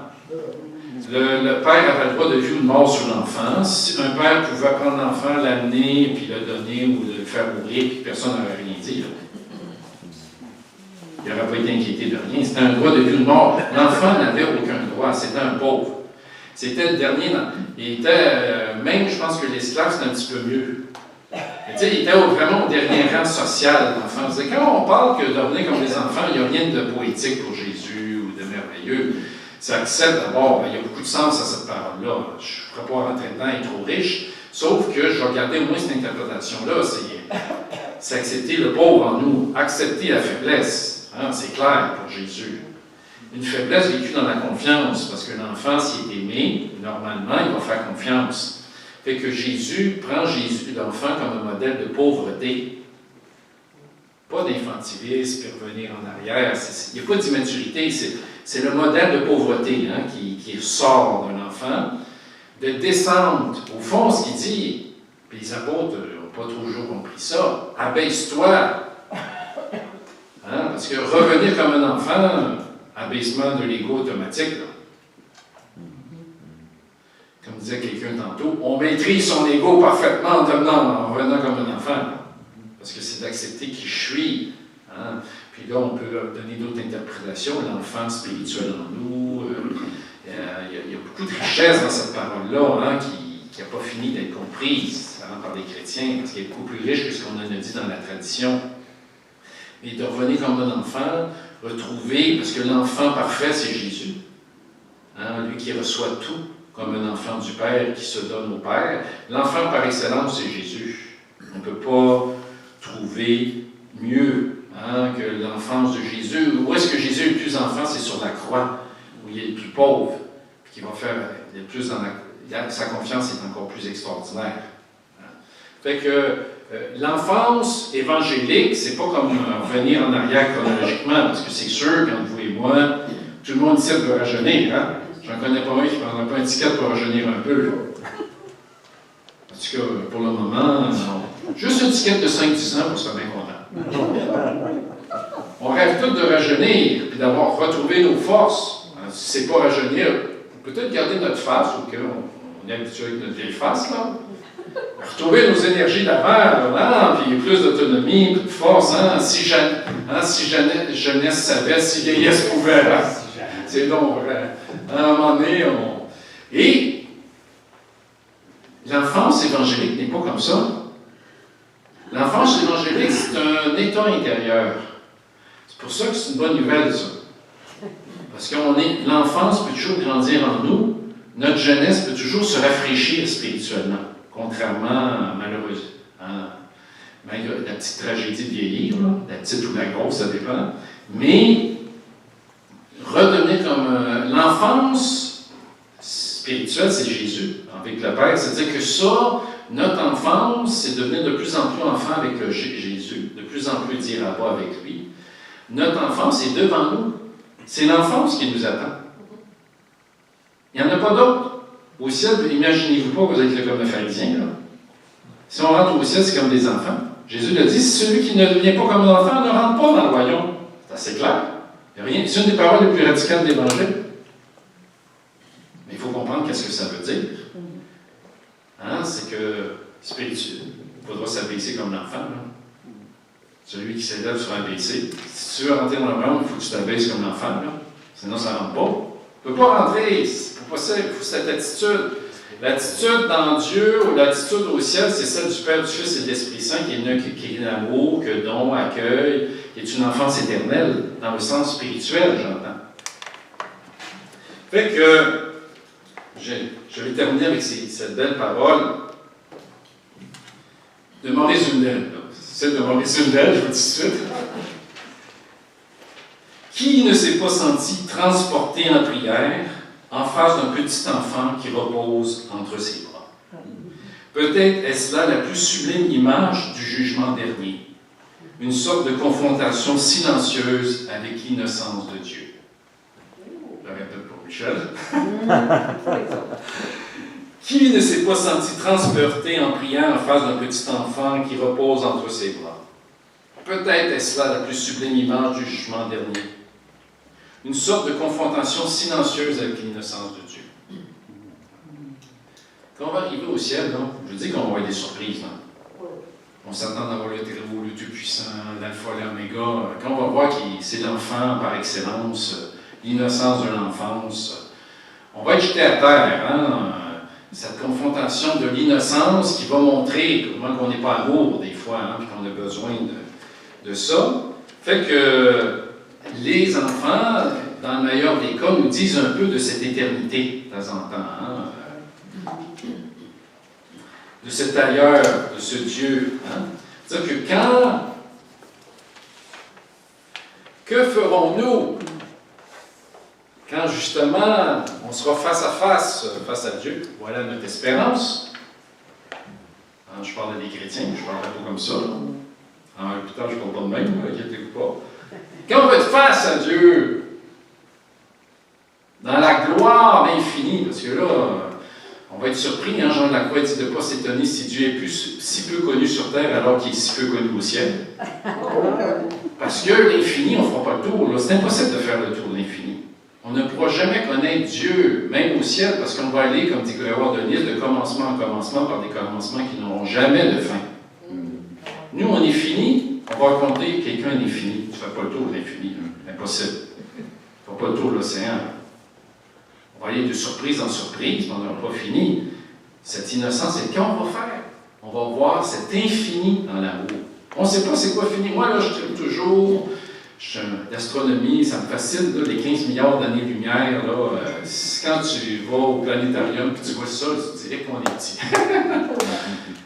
Le père avait le droit de vie ou de mort sur l'enfant. Si un père pouvait prendre l'enfant, l'amener, puis le donner ou le faire mourir, puis personne n'aurait rien dit. Là. Il n'aurait pas été inquiété de rien. C'était un droit de vie ou de mort. L'enfant n'avait aucun droit. C'était un pauvre. C'était le dernier. Il était, même, je pense que l'esclave, c'était un petit peu mieux. Il était vraiment au dernier rang social, l'enfant. Quand on parle que devenir comme les enfants, il n'y a rien de poétique pour Jésus ou de merveilleux. Ça accepte d'abord, il y a beaucoup de sens à cette parole-là. Je ne pourrais pas rentrer dedans, elle est trop riche. Sauf que je vais garder au moins cette interprétation-là. C'est accepter le pauvre en nous, accepter la faiblesse. Hein, c'est clair pour Jésus. Une faiblesse vécue dans la confiance, parce que l'enfant, s'il est aimé, normalement, il va faire confiance. Fait que Jésus prend l'enfant comme un modèle de pauvreté. Pas d'infantilisme, puis revenir en arrière. Il n'y a pas d'immaturité. C'est le modèle de pauvreté hein, qui sort d'un enfant. De descendre. Au fond, ce qu'il dit, puis les apôtres n'ont pas toujours compris ça, abaisse-toi. Hein, parce que revenir comme un enfant, abaissement de l'ego automatique, là. Comme disait quelqu'un tantôt, on maîtrise son ego parfaitement en revenant comme un enfant. Parce que c'est d'accepter qui je suis. Hein? Puis là, on peut donner d'autres interprétations, l'enfant spirituel en nous. Il y a beaucoup de richesse dans cette parole-là hein, qui n'a pas fini d'être comprise hein, par les chrétiens, parce qu'elle est beaucoup plus riche que ce qu'on en a dit dans la tradition. Et de revenir comme un enfant, retrouver, parce que l'enfant parfait, c'est Jésus. Hein? Lui qui reçoit tout. Comme un enfant du Père qui se donne au Père. L'enfant par excellence, c'est Jésus. On ne peut pas trouver mieux hein, que l'enfance de Jésus. Où est-ce que Jésus est le plus enfant? C'est sur la croix, où il est le plus pauvre, puis qui va faire le plus dans sa confiance est encore plus extraordinaire. Fait que l'enfance évangélique, c'est pas comme revenir en arrière chronologiquement, parce que c'est sûr, quand vous et moi, tout le monde ici veut rajeunir, hein? J'en connais pas un qui ne prendra pas un ticket pour rajeunir un peu. En tout cas, pour le moment, non. Juste un ticket de 5-10 ans, on serait bien content. On rêve tous de rajeunir, puis d'avoir retrouvé nos forces. Hein, si ce n'est pas rajeunir, peut-être garder notre face, ou qu'on est habitué avec notre vieille face, là. Retrouver nos énergies d'avant, là, puis plus d'autonomie, plus de force. Hein, si jeunesse savait, si vieillesse pouvait. Hein. C'est donc vrai. À un moment donné, Et l'enfance évangélique n'est pas comme ça. L'enfance évangélique, c'est un état intérieur. C'est pour ça que c'est une bonne nouvelle, ça. Parce que l'enfance peut toujours grandir en nous. Notre jeunesse peut toujours se rafraîchir spirituellement. Contrairement, malheureusement, la petite tragédie de vieillir, là, la petite ou la grosse, ça dépend. Mais redevenir comme l'enfance spirituelle, c'est Jésus, avec le Père. C'est-à-dire que ça, notre enfance, c'est devenir de plus en plus enfant avec Jésus, de plus en plus dire à bas avec lui. Notre enfance est devant nous. C'est l'enfance qui nous attend. Il n'y en a pas d'autre. Au ciel, imaginez-vous pas que vous êtes là comme les pharisiens. Là. Si on rentre au ciel, c'est comme des enfants. Jésus l'a dit, celui qui ne devient pas comme un enfant ne rentre pas dans le royaume. C'est assez clair. C'est une des paroles les plus radicales de l'Évangile. Mais il faut comprendre qu'est-ce que ça veut dire. Hein? C'est que spirituel, il faudra s'abaisser comme l'enfant. Là. Celui qui s'élève sera abaissé. Si tu veux rentrer dans le royaume, il faut que tu t'abaisses comme l'enfant. Là. Sinon, ça ne rentre pas. Tu ne peux pas rentrer. Il faut cette attitude. L'attitude dans Dieu ou l'attitude au ciel, c'est celle du Père, du Fils et de l'Esprit Saint qui est l'amour, que don, accueil, qui est une enfance éternelle, dans le sens spirituel, j'entends. Fait que, je vais terminer avec cette belle parole de Maurice Zundel. Celle de Maurice Zundel, je vous dis tout de suite. Qui ne s'est pas senti transporté en prière en face d'un petit enfant qui repose entre ses bras? Peut-être est-ce là la plus sublime image du jugement dernier, une sorte de confrontation silencieuse avec l'innocence de Dieu. Je répète pour Michel. Qui ne s'est pas senti transporté en prière en face d'un petit enfant qui repose entre ses bras? Peut-être est-ce là la plus sublime image du jugement dernier, une sorte de confrontation silencieuse avec l'innocence de Dieu. Quand on va arriver au ciel, là, je dis qu'on va avoir des surprises. Là. On s'attend d'avoir le Très-Haut, le Tout-Puissant, l'Alpha, l'Oméga. Quand on va voir que c'est l'enfant par excellence, l'innocence de l'enfance, on va être jeté à terre. Hein? Cette confrontation de l'innocence qui va montrer comment on n'est pas amour des fois, hein, puis qu'on a besoin de ça. Fait que les enfants, dans le meilleur des cas, nous disent un peu de cette éternité, de temps en temps. Hein? De cet ailleurs, de ce Dieu. Hein? C'est-à-dire que que ferons-nous quand justement on sera face à Dieu? Voilà notre espérance. Hein, je parle des chrétiens, je parle pas comme ça. Plus tard, je ne parle pas de même, inquiétez-vous pas. Quand on va être face à Dieu, dans la gloire infinie, parce que là, on va être surpris, hein, Jean de la Croix dit de ne pas s'étonner si Dieu est si peu connu sur terre alors qu'il est si peu connu au ciel. Parce que l'infini, on ne fera pas le tour. C'est impossible de faire le tour de l'infini. On ne pourra jamais connaître Dieu, même au ciel, parce qu'on va aller, comme dit Grégoire de Nice, de commencement en commencement par des commencements qui n'auront jamais de fin. Nous, on est fini, on va rencontrer quelqu'un d'infini. Tu ne fais pas le tour de l'infini, impossible. Tu ne fais pas le tour de l'océan. On va aller de surprise en surprise, mais on n'aura pas fini. Cette innocence, c'est quand on va faire? On va voir cet infini dans l'amour. On ne sait pas c'est quoi fini. Moi, là, je traite toujours, l'astronomie, ça me fascine, là, les 15 milliards d'années-lumière. Quand tu vas au planétarium et tu vois ça, tu dirais qu'on est petit.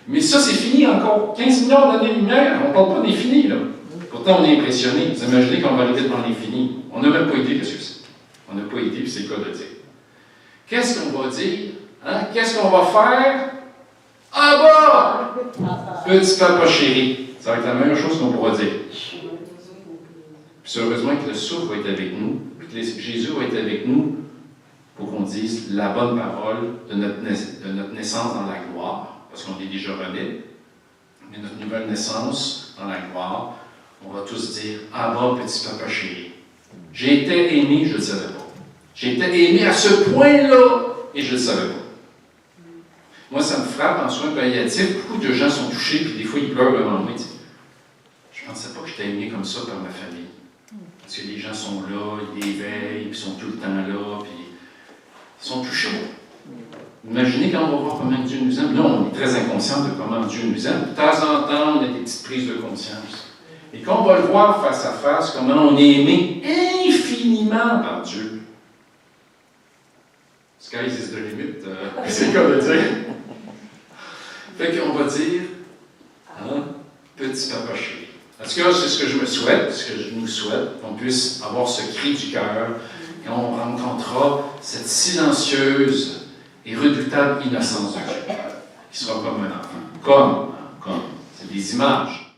Mais ça, c'est fini encore. 15 milliards d'années-lumière, on ne parle pas d'infini, là. Pourtant, on est impressionné. Vous imaginez qu'on va arriver devant l'infini. On n'a même pas idée de ce que c'est. On n'a pas idée, puis c'est quoi de dire. Qu'est-ce qu'on va dire? Hein? Qu'est-ce qu'on va faire? En bas! Petit papa chéri. Ça va être la meilleure chose qu'on pourra dire. Puis heureusement que le souffle va être avec nous, puis que Jésus va être avec nous pour qu'on dise la bonne parole de notre naissance dans la gloire, parce qu'on est déjà remis, mais notre nouvelle naissance dans la gloire, on va tous dire « Ah bas, petit papa chéri, j'ai été aimé, je ne le savais pas. J'ai été aimé à ce point-là, et je ne le savais pas. » Moi, ça me frappe en soins palliatifs. Beaucoup de gens sont touchés, puis des fois, ils pleurent devant moi. Je ne pensais pas que j'étais aimé comme ça par ma famille. Parce que les gens sont là, ils éveillent, puis ils sont tout le temps là, puis ils sont touchés. Imaginez quand on va voir comment Dieu nous aime. Là, on est très inconscient de comment Dieu nous aime. De temps en temps, on a des petites prises de conscience. Et quand on va le voir face à face, comment on est aimé infiniment par Dieu. Sky is the limit, c'est quoi de dire? Fait qu'on va dire, hein, petit papa chéri. En tout cas, c'est ce que je me souhaite, ce que je nous souhaite, qu'on puisse avoir ce cri du cœur, et on rencontrera cette silencieuse et redoutable innocence de Dieu, qui sera comme un enfant. Comme, c'est des images.